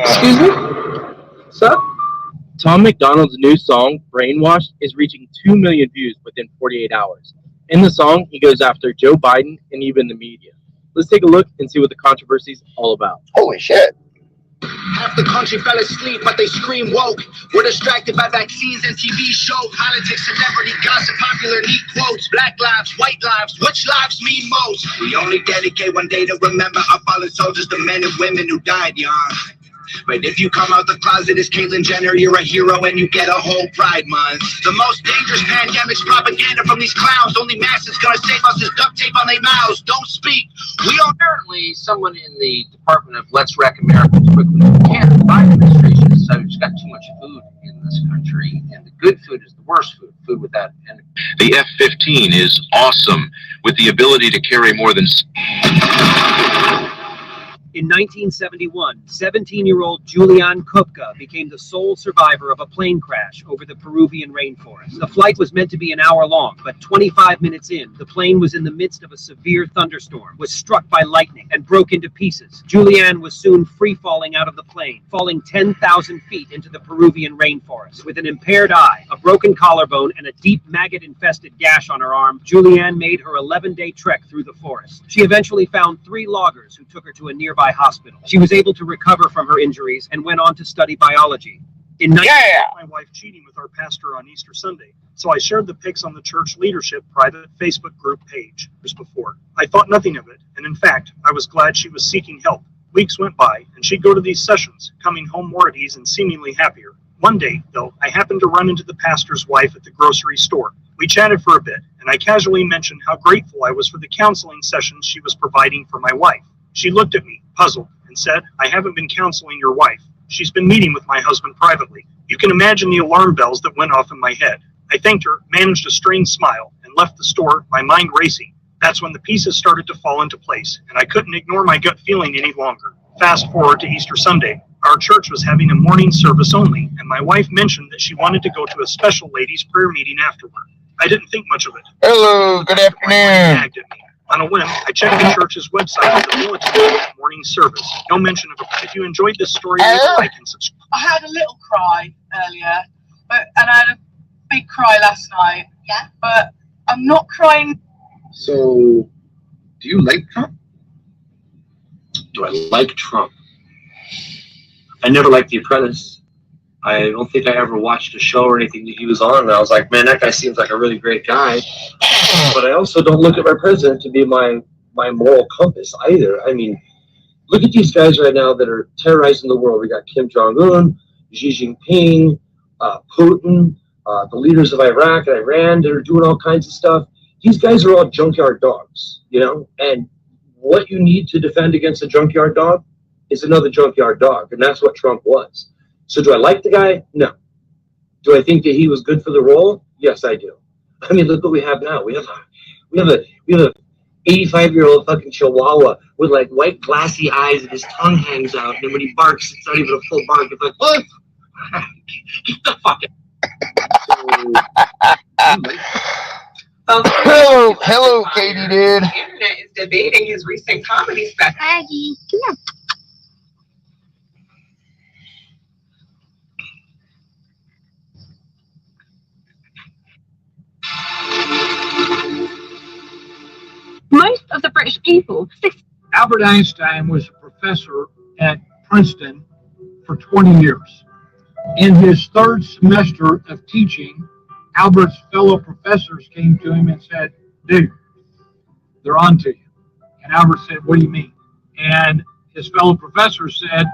Excuse me? Sup? Tom McDonald's new song, Brainwashed, is reaching 2 million views within 48 hours. In the song, he goes after Joe Biden and even the media. Let's take a look and see what the controversy is all about. Holy shit. Half the country fell asleep, but they scream woke. We're distracted by vaccines and TV shows, politics, celebrity gossip, popular neat quotes. Black lives, white lives, which lives mean most? We only dedicate one day to remember our fallen soldiers, the men and women who died young. But if you come out the closet as Caitlyn Jenner, you're a hero and you get a whole Pride Month. The most dangerous pandemic's propaganda from these clowns. Only masks gonna save us is duct tape on their mouths. Don't speak. We don't. Apparently, someone in the Department of Let's Wreck America as quickly as we can, the Biden administration decided we've got too much food in this country, and the good food is the worst food, food with that. And The F-15 is awesome with the ability to carry more than... In 1971, 17-year-old Julian Kupka became the sole survivor of a plane crash over the Peruvian rainforest. The flight was meant to be an hour long, but 25 minutes in, the plane was in the midst of a severe thunderstorm, was struck by lightning, and broke into pieces. Julian was soon free-falling out of the plane, falling 10,000 feet into the Peruvian rainforest. With an impaired eye, a broken collarbone, and a deep maggot-infested gash on her arm, Julianne made her 11-day trek through the forest. She eventually found 3 loggers who took her to a nearby hospital. She was able to recover from her injuries and went on to study biology. My wife cheating with our pastor on Easter Sunday, so I shared the pics on the church leadership private Facebook group page just before. I thought nothing of it, and in fact, I was glad she was seeking help. Weeks went by, and she'd go to these sessions, coming home more at ease and seemingly happier. One day, though, I happened to run into the pastor's wife at the grocery store. We chatted for a bit, and I casually mentioned how grateful I was for the counseling sessions she was providing for my wife. She looked at me, puzzled, and said, "I haven't been counseling your wife. She's been meeting with my husband privately." You can imagine the alarm bells that went off in my head. I thanked her, managed a strained smile, and left the store, my mind racing. That's when the pieces started to fall into place, and I couldn't ignore my gut feeling any longer. Fast forward to Easter Sunday. Our church was having a morning service only, and my wife mentioned that she wanted to go to a special ladies' prayer meeting afterward. I didn't think much of it. Hello, good afternoon. On a whim, I checked the church's website for the bulletin morning service. No mention of it. If you enjoyed this story, leave a like and subscribe. I had a little cry earlier, and I had a big cry last night. Yeah. But I'm not crying. So, do you like Trump? Do I like Trump? I never liked The Apprentice. I don't think I ever watched a show or anything that he was on, and I was like, man, that guy seems like a really great guy. But I also don't look at my president to be my moral compass either. I mean, look at these guys right now that are terrorizing the world. We got Kim Jong-un, Xi Jinping, Putin, the leaders of Iraq and Iran that are doing all kinds of stuff. These guys are all junkyard dogs, you know? And what you need to defend against a junkyard dog is another junkyard dog, and that's what Trump was. So do I like the guy? No. Do I think that he was good for the role? Yes, I do. I mean, look what we have now. We have a 85-year-old fucking Chihuahua with like white glassy eyes and his tongue hangs out, and then when he barks, it's not even a full bark. It's like, what? Get the fuck out. Hello, Katie, dude. The internet is debating his recent comedy special. Aggie, come here. Most of the British people. Albert Einstein was a professor at Princeton for 20 years. In his 3rd semester of teaching, Albert's fellow professors came to him and said, "Dude, they're on to you." And Albert said, "What do you mean?" And his fellow professor said,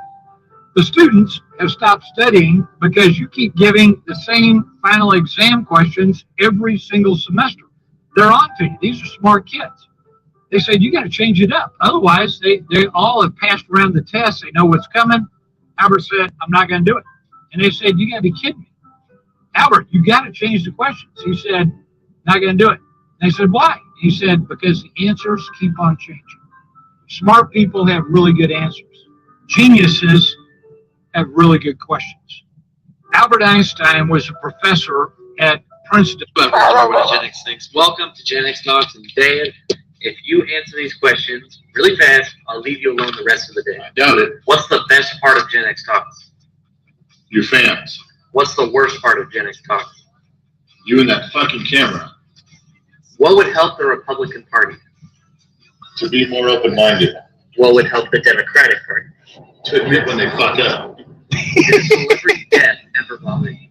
"The students have stopped studying because you keep giving the same final exam questions every single semester. They're on to you. These are smart kids." They said, you got to change it up. Otherwise, they all have passed around the test. They know what's coming. Albert said, I'm not going to do it. And they said, you got to be kidding me. Albert, you got to change the questions. He said, not going to do it. They said, why? He said, because the answers keep on changing. Smart people have really good answers. Geniuses have really good questions. Albert Einstein was a professor at Princeton. Welcome to Gen X Talks. And Dan, if you answer these questions really fast, I'll leave you alone the rest of the day. I doubt it. What's the best part of Gen X Talks? Your fans. What's the worst part of Gen X Talks? You and that fucking camera. What would help the Republican Party? To be more open-minded. What would help the Democratic Party? To admit when they fuck up. Did a celebrity death ever bother you?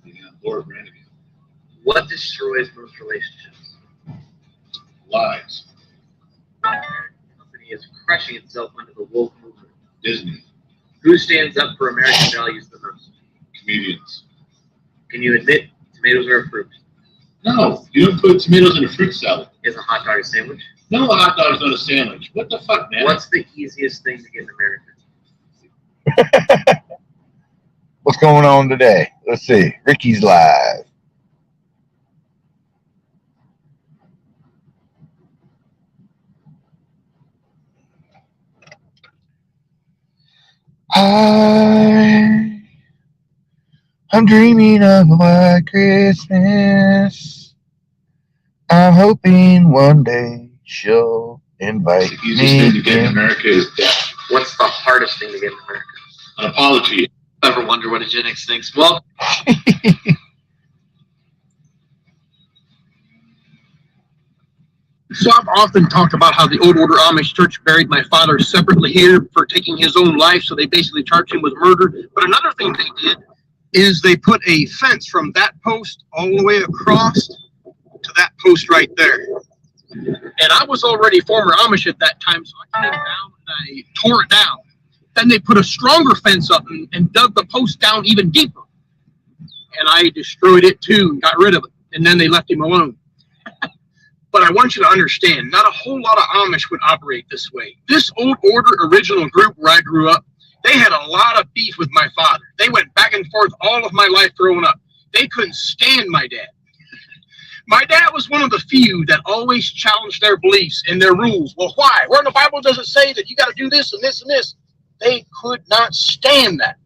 Yeah, Lord Brannigan. What destroys most relationships? Lies. The company is crushing itself under the woke movement. Disney. Who stands up for American values the most? Comedians. Can you admit tomatoes are a fruit? No, you don't put tomatoes in a fruit salad. Is a hot dog a sandwich? No, a hot dog is not a sandwich. What the fuck, man? What's the easiest thing to get in America? What's going on today? Let's see. Ricky's live. I'm dreaming of a white Christmas. I'm hoping one day she'll invite The easiest thing to get in America is death. What's the hardest thing to get in America? An apology. Ever wonder what a Gen X thinks? Well, So I've often talked about how the Old Order Amish Church buried my father separately here for taking his own life, so they basically charged him with murder. But another thing they did is they put a fence from that post all the way across to that post right there. And I was already former Amish at that time, so I came down and I tore it down. Then they put a stronger fence up and dug the post down even deeper. And I destroyed it too and got rid of it. And then they left him alone. But I want you to understand, not a whole lot of Amish would operate this way. This Old Order original group where I grew up, they had a lot of beef with my father. They went back and forth all of my life growing up. They couldn't stand my dad. My dad was one of the few that always challenged their beliefs and their rules. Well, why? Where in the Bible does it say that you got to do this and this and this? They could not stand that.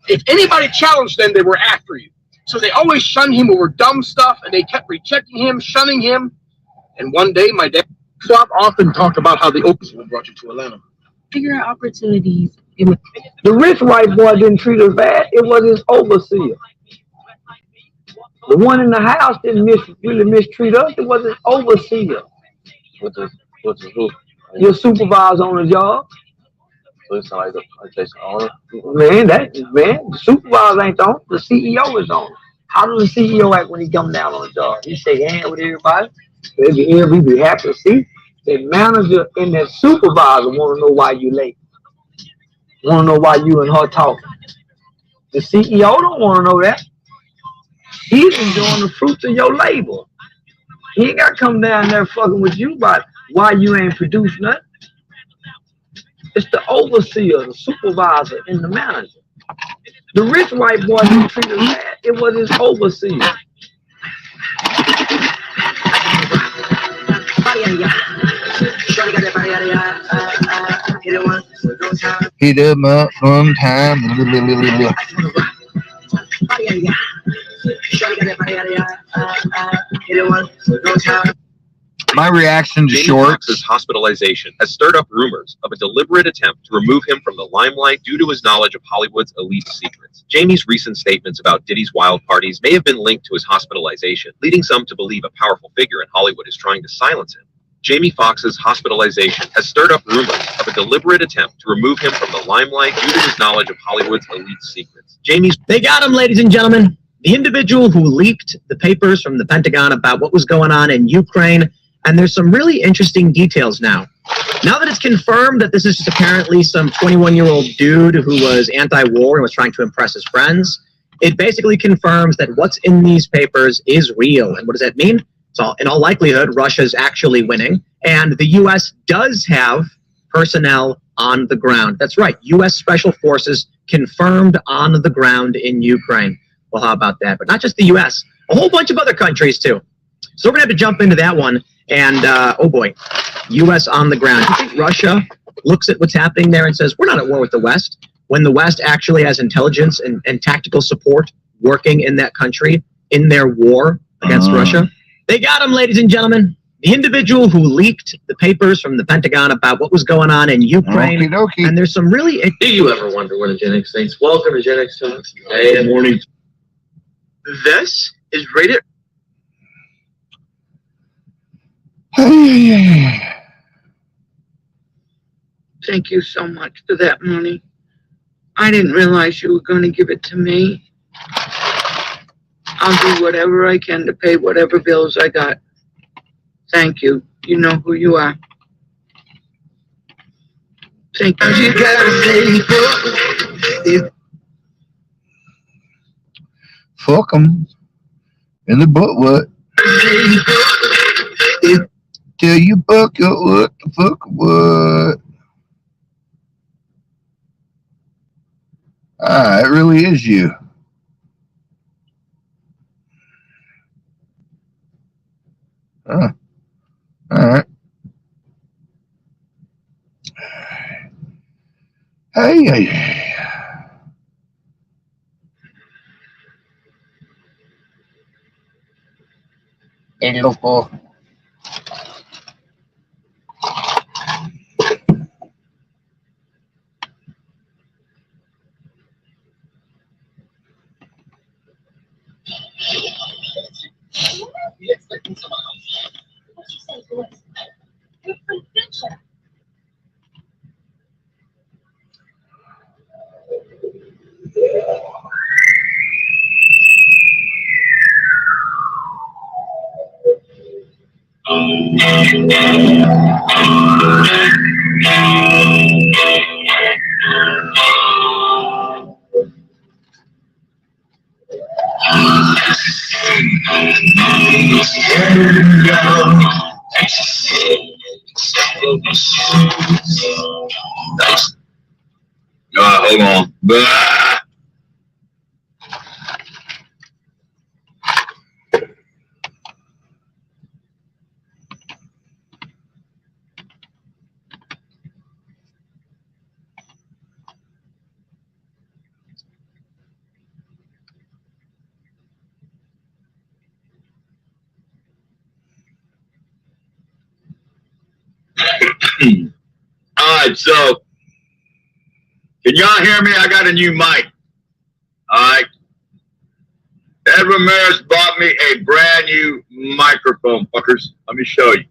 If anybody challenged them, they were after you. So they always shunned him over dumb stuff, and they kept rejecting him, shunning him. And one day, my dad. So I've often talked about how the Open brought you to Atlanta. Figure out opportunities. The rich white boy didn't treat us bad. It was his overseer. The one in the house didn't really mistreat us. It was his overseer. What's his who? Your supervisor on the job. So it's like the owner? Man, the supervisor ain't the owner. The CEO is on. How does the CEO act when he comes down on the job? He shake hands with everybody. We be happy to see. The manager and the supervisor want to know why you late. Want to know why you and her talking. The CEO don't want to know that. He's enjoying the fruits of your labor. He ain't got to come down there fucking with you about why you ain't produced nothing. It's the overseer, the supervisor, and the manager. The rich white boy didn't treat us bad. It was his overseer. Hit him up one time. My reaction to Jamie shorts. Foxx's hospitalization has stirred up rumors of a deliberate attempt to remove him from the limelight due to his knowledge of Hollywood's elite secrets. Jamie's recent statements about Diddy's wild parties may have been linked to his hospitalization, leading some to believe a powerful figure in Hollywood is trying to silence him. Jamie Foxx's hospitalization has stirred up rumors of a deliberate attempt to remove him from the limelight due to his knowledge of Hollywood's elite secrets. They got him, ladies and gentlemen. The individual who leaked the papers from the Pentagon about what was going on in Ukraine. And there's some really interesting details now. Now that it's confirmed that this is just apparently some 21-year-old dude who was anti-war and was trying to impress his friends, it basically confirms that what's in these papers is real. And what does that mean? So in all likelihood, Russia's actually winning, and the U.S. does have personnel on the ground. That's right, U.S. Special Forces confirmed on the ground in Ukraine. Well, how about that? But not just the U.S., a whole bunch of other countries too. So we're going to have to jump into that one. And, oh boy, U.S. on the ground. Do you think Russia looks at what's happening there and says, we're not at war with the West, when the West actually has intelligence and tactical support working in that country in their war against Russia? They got him, ladies and gentlemen. The individual who leaked the papers from the Pentagon about what was going on in Ukraine. And there's some really... Do you ever wonder what a Gen X thinks? Welcome to Gen X Talks. Hey, Good morning. This is rated... Thank you so much for that money. I didn't realize you were going to give it to me. I'll do whatever I can to pay whatever bills I got. Thank you. You know who you are. Thank you. You gotta say Fuck them. In the butt what? Tell you buck what the fuck what? It really is you. All right. Hey. Hey, loco. Hold on. Bah. All right, so can y'all hear me? I got a new mic. All right. Ed Ramirez bought me a brand new microphone, fuckers. Let me show you.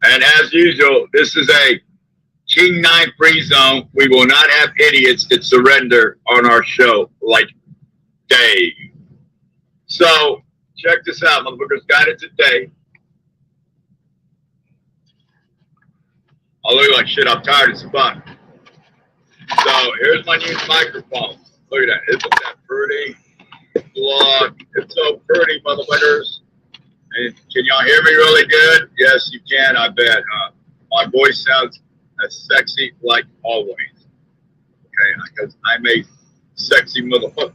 And as usual, this is a King 9 free zone. We will not have idiots that surrender on our show like Dave. So check this out, motherfuckers. Got it today. I look like shit. I'm tired as fuck. So here's my new microphone. Look at that. Isn't that pretty? Look, it's so pretty, motherfuckers. And can y'all hear me really good? Yes, you can. I bet. My voice sounds as sexy like always. Okay, because I'm a sexy motherfucker.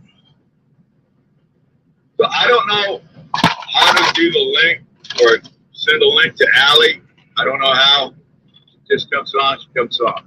So I don't know how to do the link or send a link to Allie. I don't know how. Just comes on, she comes off.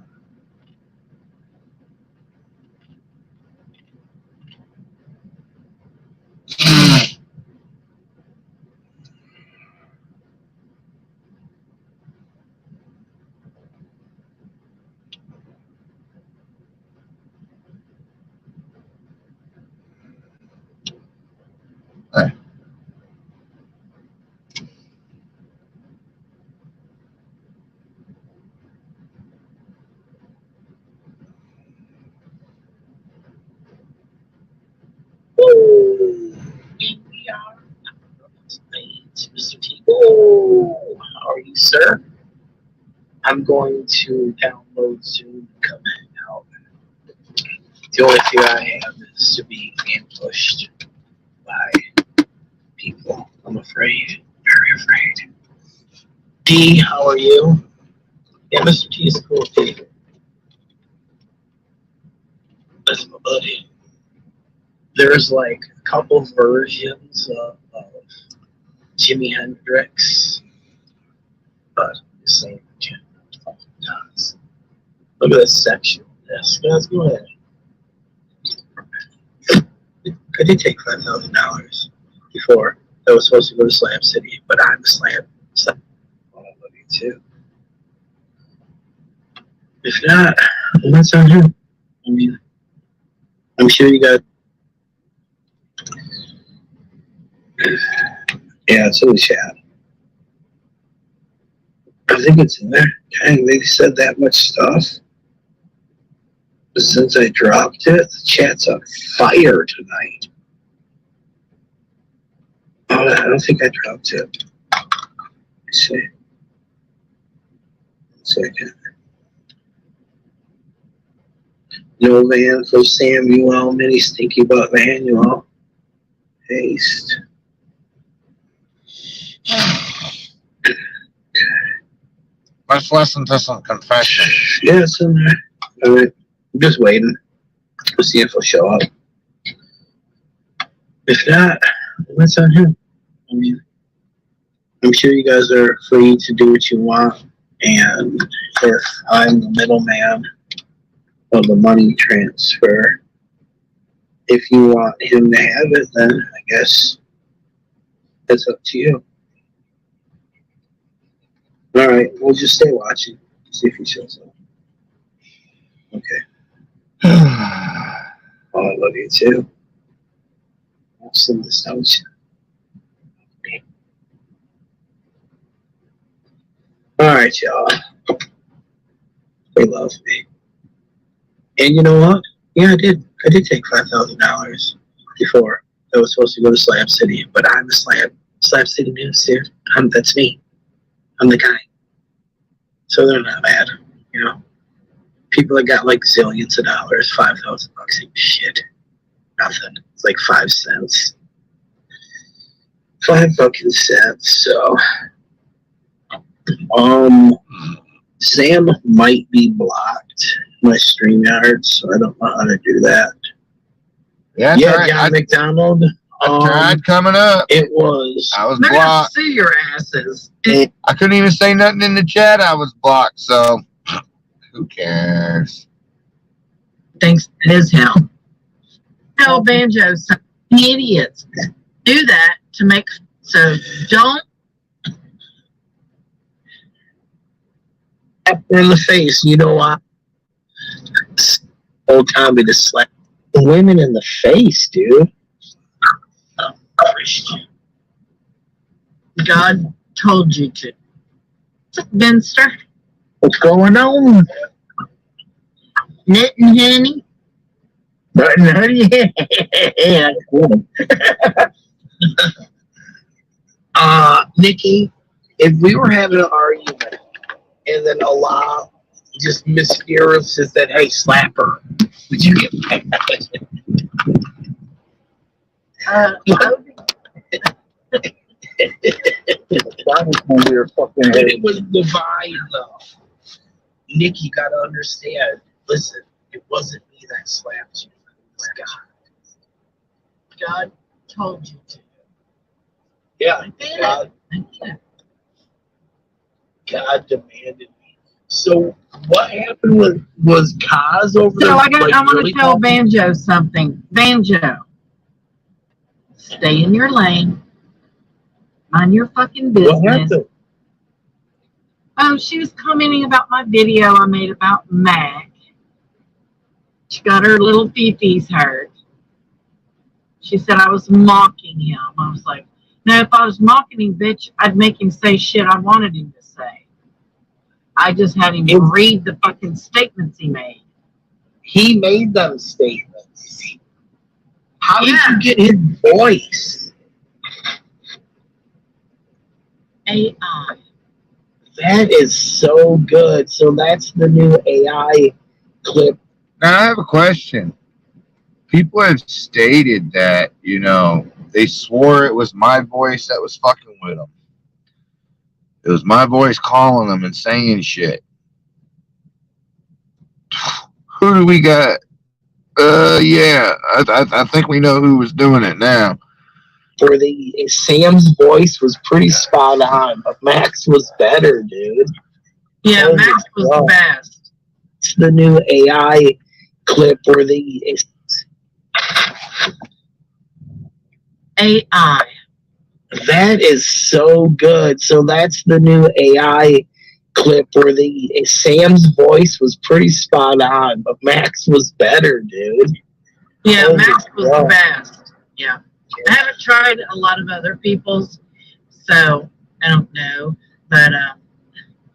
Mr. T. Oh, how are you, sir? I'm going to download Zoom and come hang out. The only fear I have is to be ambushed by afraid. Very afraid. D, how are you? Yeah, Mr. T is cool, T. That's my buddy. There's like a couple versions of Jimi Hendrix, but the same fucking guys. Look at this section. Yes, guys, go ahead. I did take $5,000 before. I was supposed to go to Slam City, but I'm a Slam. So, I love you too. If not, then that's on him. I mean, I'm sure you got. Yeah, it's in the chat. I think it's in there. Dang, they said that much stuff. But since I dropped it, the chat's on fire tonight. Oh, I don't think I dropped it. Let's see. 1 second. No van for Samuel, mini stinky butt manual. Paste. Let's listen to some confession. Yeah, it's in there. All right. I'm just waiting. We'll see if he'll show up. If not, then that's on him. I mean, I'm sure you guys are free to do what you want. And if I'm the middleman of the money transfer, if you want him to have it, then I guess that's up to you. All right, we'll just stay watching, see if he shows up. Okay. Oh, I love you too. I'll send this out. All right, y'all. They love me. And you know what? Yeah, I did take $5,000 before. I was supposed to go to Slam City, but I'm the Slam City News here. That's me. I'm the guy. So they're not mad, you know. People that got like zillions of dollars, $5,000 ain't shit. Nothing. It's like 5 cents. 5 fucking cents. So, Sam might be blocked in my StreamYard, so I don't know how to do that. Yeah, yeah, John McDonald. I tried coming up. It was. I was They're gonna blocked. see your asses. I couldn't even say nothing in the chat. I was blocked, so who cares? Thanks to his help. Tell banjos, idiots do that to make so don't Tap her in the face. You know what? Old Tommy to slap women in the face, dude. Oh, Christian. God told you to. Benster, What's going on? knitting honey. Button honey. Yeah, cool. Nikki, if we were having an argument and then Allah just mysteriously said, "Hey, slap her," would you get mad? It was divine, though. Nikki, you gotta understand. Listen, it wasn't me that slapped you. It was God. God told you to. Yeah, God demanded me. So what happened was Kaz over there? So I like, want really to tell talking? Banjo something. Banjo, stay in your lane. Mind your fucking What business. happened? Oh, she was commenting about my video I made about Mac. She got her little fifis hurt. She said I was mocking him. I was like, no, if I was mocking him, bitch, I'd make him say shit I wanted him to say. I just had him read the fucking statements he made. He made them statements. How did you get his voice? AI. That is so good. So that's the new AI clip. Now I have a question. People have stated that, you know, They swore it was my voice that was fucking with them. It was my voice calling them and saying shit. Who do we got? Yeah, I think we know who was doing it now. For the Sam's voice was pretty spot on, but Max was better, dude. Yeah, Oh Max my was God. the best. It's the new AI clip where the AI. that is so good. So that's the new AI clip where the Sam's voice was pretty spot on, but Max was better, dude. Yeah, Oh Max my was the God. best. Yeah. I haven't tried a lot of other people's, so I don't know. But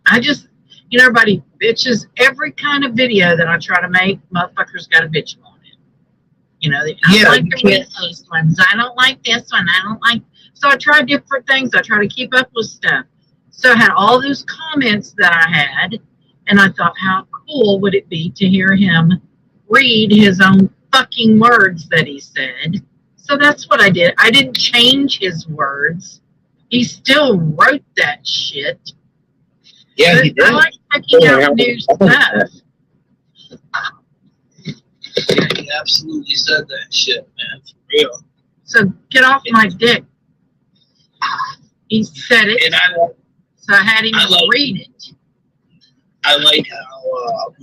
I just, you know, everybody bitches every kind of video that I try to make. Motherfuckers got a bitch on it. You know, I Yeah, don't like you the can't- repost ones. I don't like this one. I don't like. So I try different things. I try to keep up with stuff. So I had all those comments that I had, and I thought, how cool would it be to hear him read his own fucking words that he said. So that's what I did. I didn't change his words. He still wrote that shit. Yeah, But he did. I like checking out new stuff. Yeah, he absolutely said that shit, man. For real. So get off my dick. He said it. And So I had him read it. I like how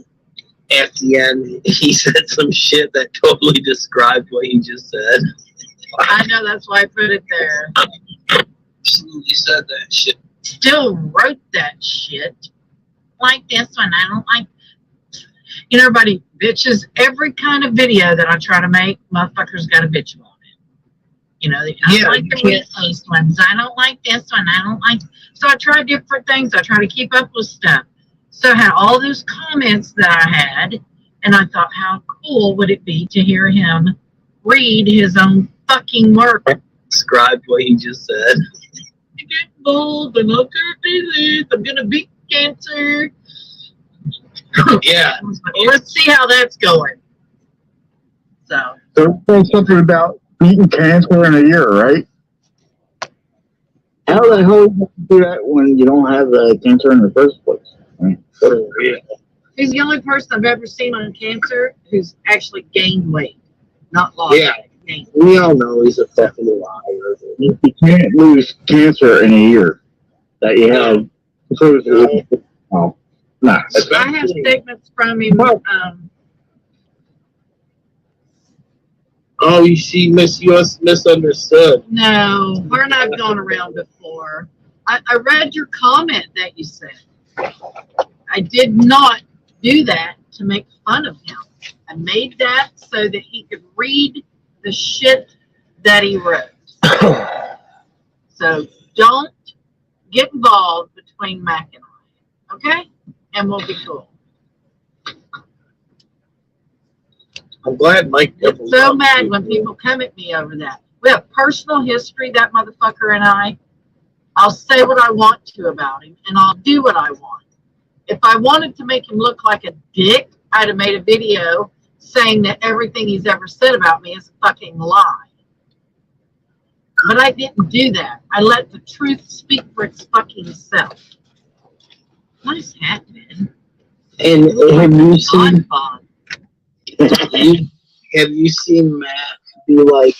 at the end he said some shit that totally described what he just said. I know, that's why I put it there. Absolutely said that shit. Still wrote that shit. Like this one, I don't like. You know, everybody bitches every kind of video that I try to make. Motherfuckers got a bitch on it. You know, I don't like the repost ones. I don't like this one. I don't like. So I try different things. I try to keep up with stuff. So I had all those comments that I had, and I thought, how cool would it be to hear him read his own fucking work? Described what he just said. You get bold and look at this. I'm gonna beat cancer. Yeah. Let's see how that's going. So So there's something about beating cancer in a year, right? How the hell do you do that when you don't have the cancer in the first place? he's the only person I've ever seen on cancer who's actually gained weight, not lost Yeah. weight. Gained. We all know he's a fucking liar. You can't lose cancer in a year that you have. Oh, nah. I have statements from him. Oh, you see, misunderstood. No, we're not going around before. I read your comment that you said. I did not do that to make fun of him. I made that so that he could read the shit that he wrote. So don't get involved between Mac and I, okay? And we'll be cool. I'm glad Mike never So loved mad you. when people come at me over that. We have personal history, that motherfucker and I. I'll say what I want to about him, and I'll do what I want. If I wanted to make him look like a dick, I'd have made a video saying that everything he's ever said about me is a fucking lie. But I didn't do that. I let the truth speak for its fucking self. Nice hat, man. And have you seen? Bon. Have you seen Matt be like,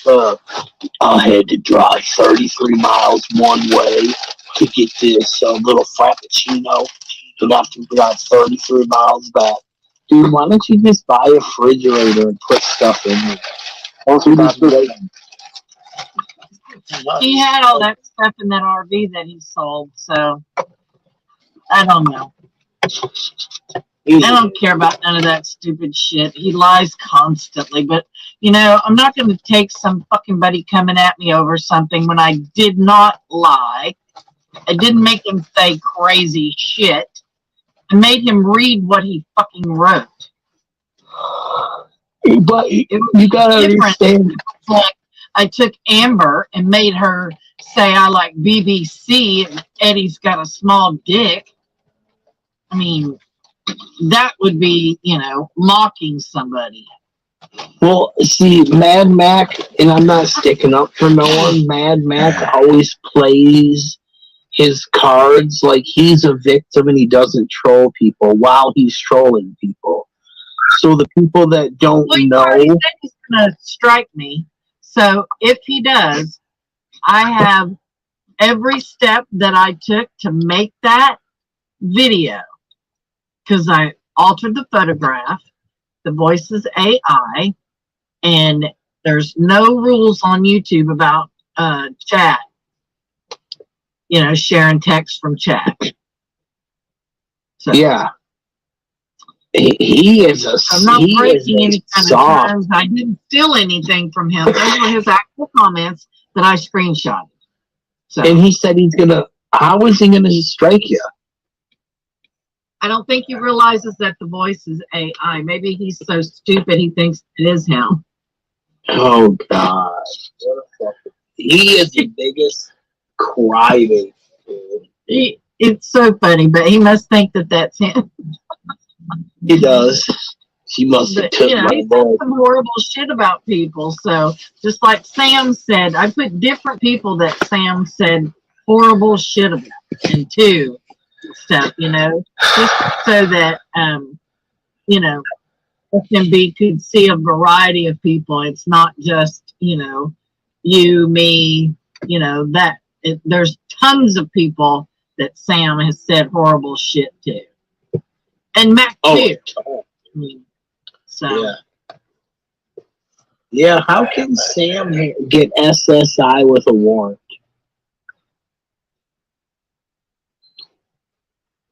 I had to drive 33 miles one way to get this little frappuccino, and have to drive 33 miles back. Dude, why don't you just buy a refrigerator and put stuff in it? He had all that stuff in that RV that he sold, so I don't know. I don't care about none of that stupid shit. He lies constantly, but you know, I'm not going to take some fucking buddy coming at me over something when I did not lie. I didn't make him say crazy shit. I made him read what he fucking wrote. But you gotta understand. Like, I took Amber and made her say I like BBC and Eddie's got a small dick. I mean, that would be, you know, mocking somebody. Well, see, Mad Mac, and I'm not sticking up for no one. Mad Mac always plays his cards like he's a victim and he doesn't troll people while he's trolling people. So the people that don't know, He said he's gonna strike me. So if he does, I have every step that I took to make that video, because I altered the photograph. The voice is AI, and there's no rules on YouTube about chat. You know, sharing text from chat. So, yeah, he is a. I'm not he is breaking a any kind soft. of terms. I didn't steal anything from him. Those were his actual comments that I screenshotted. So, And he said he's gonna. How is he gonna strike you? I don't think he realizes that the voice is AI. Maybe he's so stupid he thinks it is him. Oh God, he is the biggest crybaby. It's so funny, but he must think that that's him. He does. He must have But, took you know, my he said voice. some horrible shit about people. So just like Sam said, I put different people that Sam said horrible shit about into stuff, you know, just so that you know, SMB could see a variety of people. It's not just, you know, you, me, you know, that there's tons of people that Sam has said horrible shit to. And Mac too. I mean, so Yeah, how can Sam get SSI with a warrant?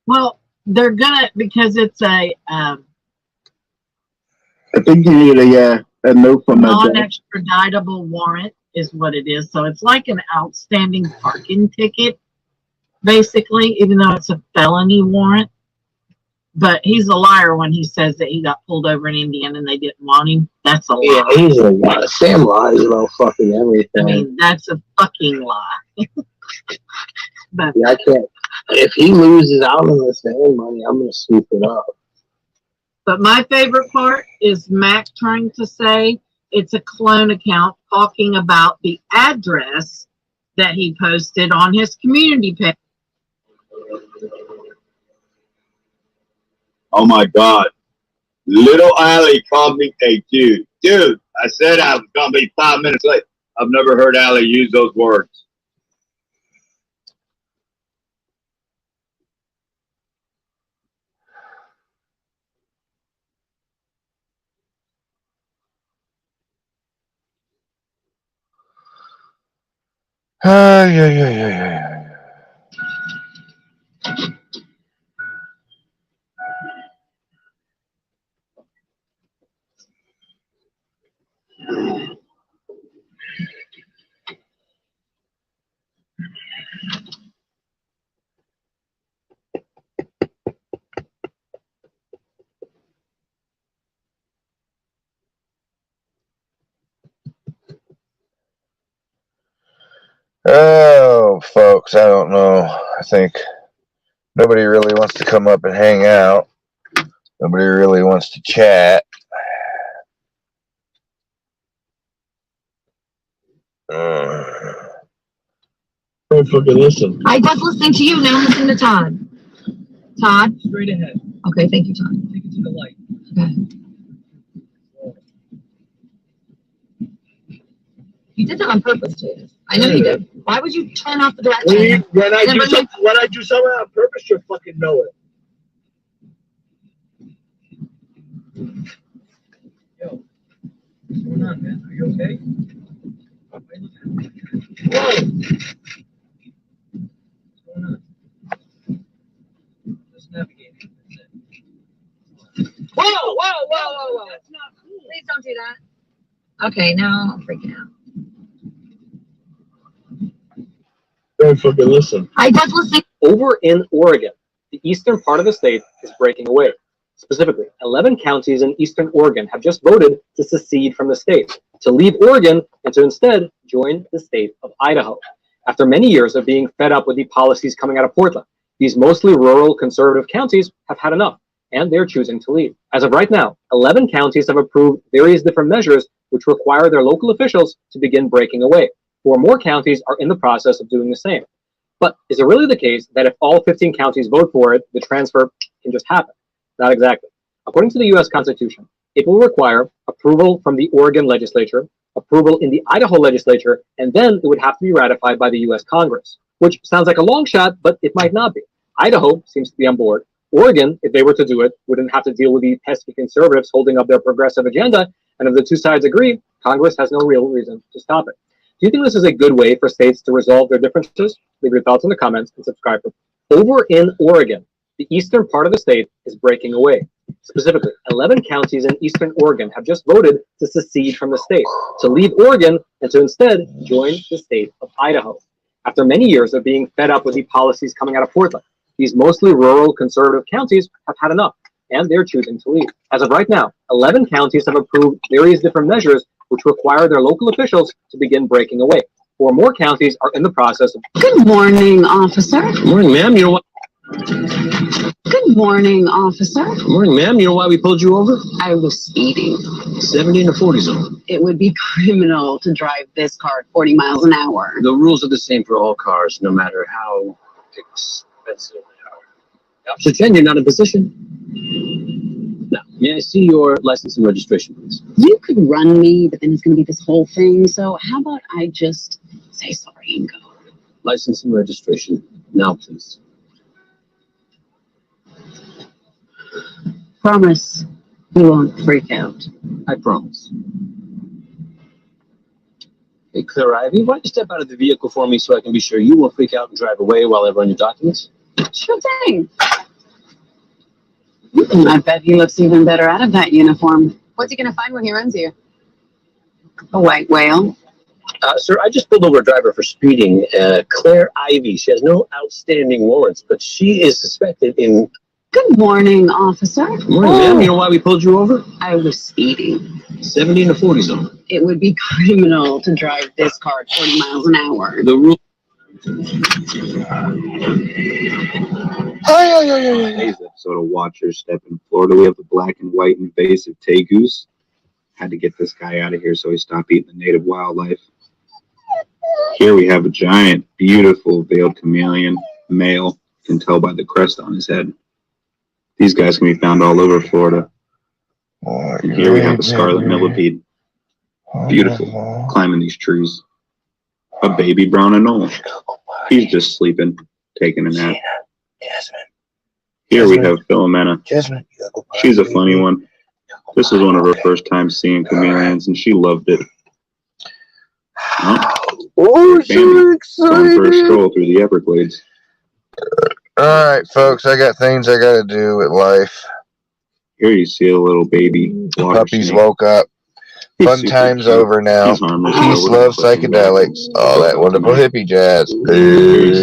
well, they're gonna, because it's a I think you need a note from that judge. non-extraditable warrant is what it is. So it's like an outstanding parking ticket, basically, even though it's a felony warrant. But he's a liar when he says that he got pulled over in Indiana and they didn't want him. That's a Yeah, lie. he's a lie. Sam lies about fucking everything. I mean, that's a fucking lie. But yeah, I can't. If he loses out on the sand money, I'm gonna sweep it up. But my favorite part is Mac trying to say it's a clone account talking about the address that he posted on his community page. Oh my God. Little Allie called me, hey, dude, I said I was going to be 5 minutes late. I've never heard Allie use those words. Yeah. Oh, folks, I don't know. I think nobody really wants to come up and hang out. Nobody really wants to chat. Don't fucking listen. I was listening to you. Now I'm listening to Todd. Todd? Straight ahead. Okay, thank you, Todd. Take it to the light. Okay. You did that on purpose, too. I know you did. Why would you turn off the direction? When I do something on purpose, you fucking know it. Yo, what's going on, man? Are you okay? Whoa. What's going on? Just navigating. Whoa. That's not cool. Please don't do that. Okay, now I'm freaking out. Don't fucking listen. I was listening. Over in Oregon, the eastern part of the state is breaking away. Specifically, 11 counties in eastern Oregon have just voted to secede from the state, to leave Oregon and to instead join the state of Idaho. After many years of being fed up with the policies coming out of Portland, these mostly rural conservative counties have had enough and they're choosing to leave. As of right now, 11 counties have approved various different measures which require their local officials to begin breaking away. 4 more counties are in the process of doing the same. But is it really the case that if all 15 counties vote for it, the transfer can just happen? Not exactly. According to the U.S. Constitution, it will require approval from the Oregon legislature, approval in the Idaho legislature, and then it would have to be ratified by the U.S. Congress, which sounds like a long shot, but it might not be. Idaho seems to be on board. Oregon, if they were to do it, wouldn't have to deal with the pesky conservatives holding up their progressive agenda, and if the two sides agree, Congress has no real reason to stop it. Do you think this is a good way for states to resolve their differences? Leave your thoughts in the comments and subscribe. Over in Oregon, the eastern part of the state is breaking away. Specifically, 11 counties in eastern Oregon have just voted to secede from the state, to leave Oregon and to instead join the state of Idaho. After many years of being fed up with the policies coming out of Portland, these mostly rural conservative counties have had enough, and they're choosing to leave. As of right now, 11 counties have approved various different measures which require their local officials to begin breaking away. 4 more counties are in the process of... Good morning, officer. Good morning, ma'am. You know what? Good morning, officer. Good morning, ma'am. You know why we pulled you over? I was speeding. 70 in the 40 zone. It would be criminal to drive this car at 40 miles an hour. The rules are the same for all cars, no matter how expensive they are. Officer Chen, you're not in position. Now, may I see your license and registration, please? You could run me, but then it's going to be this whole thing. So how about I just say sorry and go? License and registration. Now, please. Promise you won't freak out. I promise. Hey, Claire Ivy, why don't you step out of the vehicle for me so I can be sure you won't freak out and drive away while I run your documents? Sure thing. I bet he looks even better out of that uniform. What's he gonna find when he runs you? A white whale. Sir, I just pulled over a driver for speeding. Claire Ivy. She has no outstanding warrants, but she is suspected in... Good morning, officer. Good morning, ma'am. You know why we pulled you over? I was speeding. 70 in the 40 zone. It would be criminal to drive this car at 40 miles an hour. The rule... Today's episode of Watch Your Step in Florida. We have the black and white invasive tegus. Had to get this guy out of here so he stopped eating the native wildlife. Here we have a giant, beautiful veiled chameleon, male. Can tell by the crest on his head. These guys can be found all over Florida. And here we have a scarlet millipede. Beautiful, climbing these trees. A baby brown anole. He's just sleeping, taking a nap. Here we have Philomena. She's a funny one. This is one of her first times seeing chameleons, and she loved it. Oh, so excited! Going for a stroll through the Everglades. All right, folks, I got things I got to do with life. Here you see a little baby. Puppies woke up. Fun time's over now. Peace, love, psychedelics, all that wonderful hippie jazz. Peace.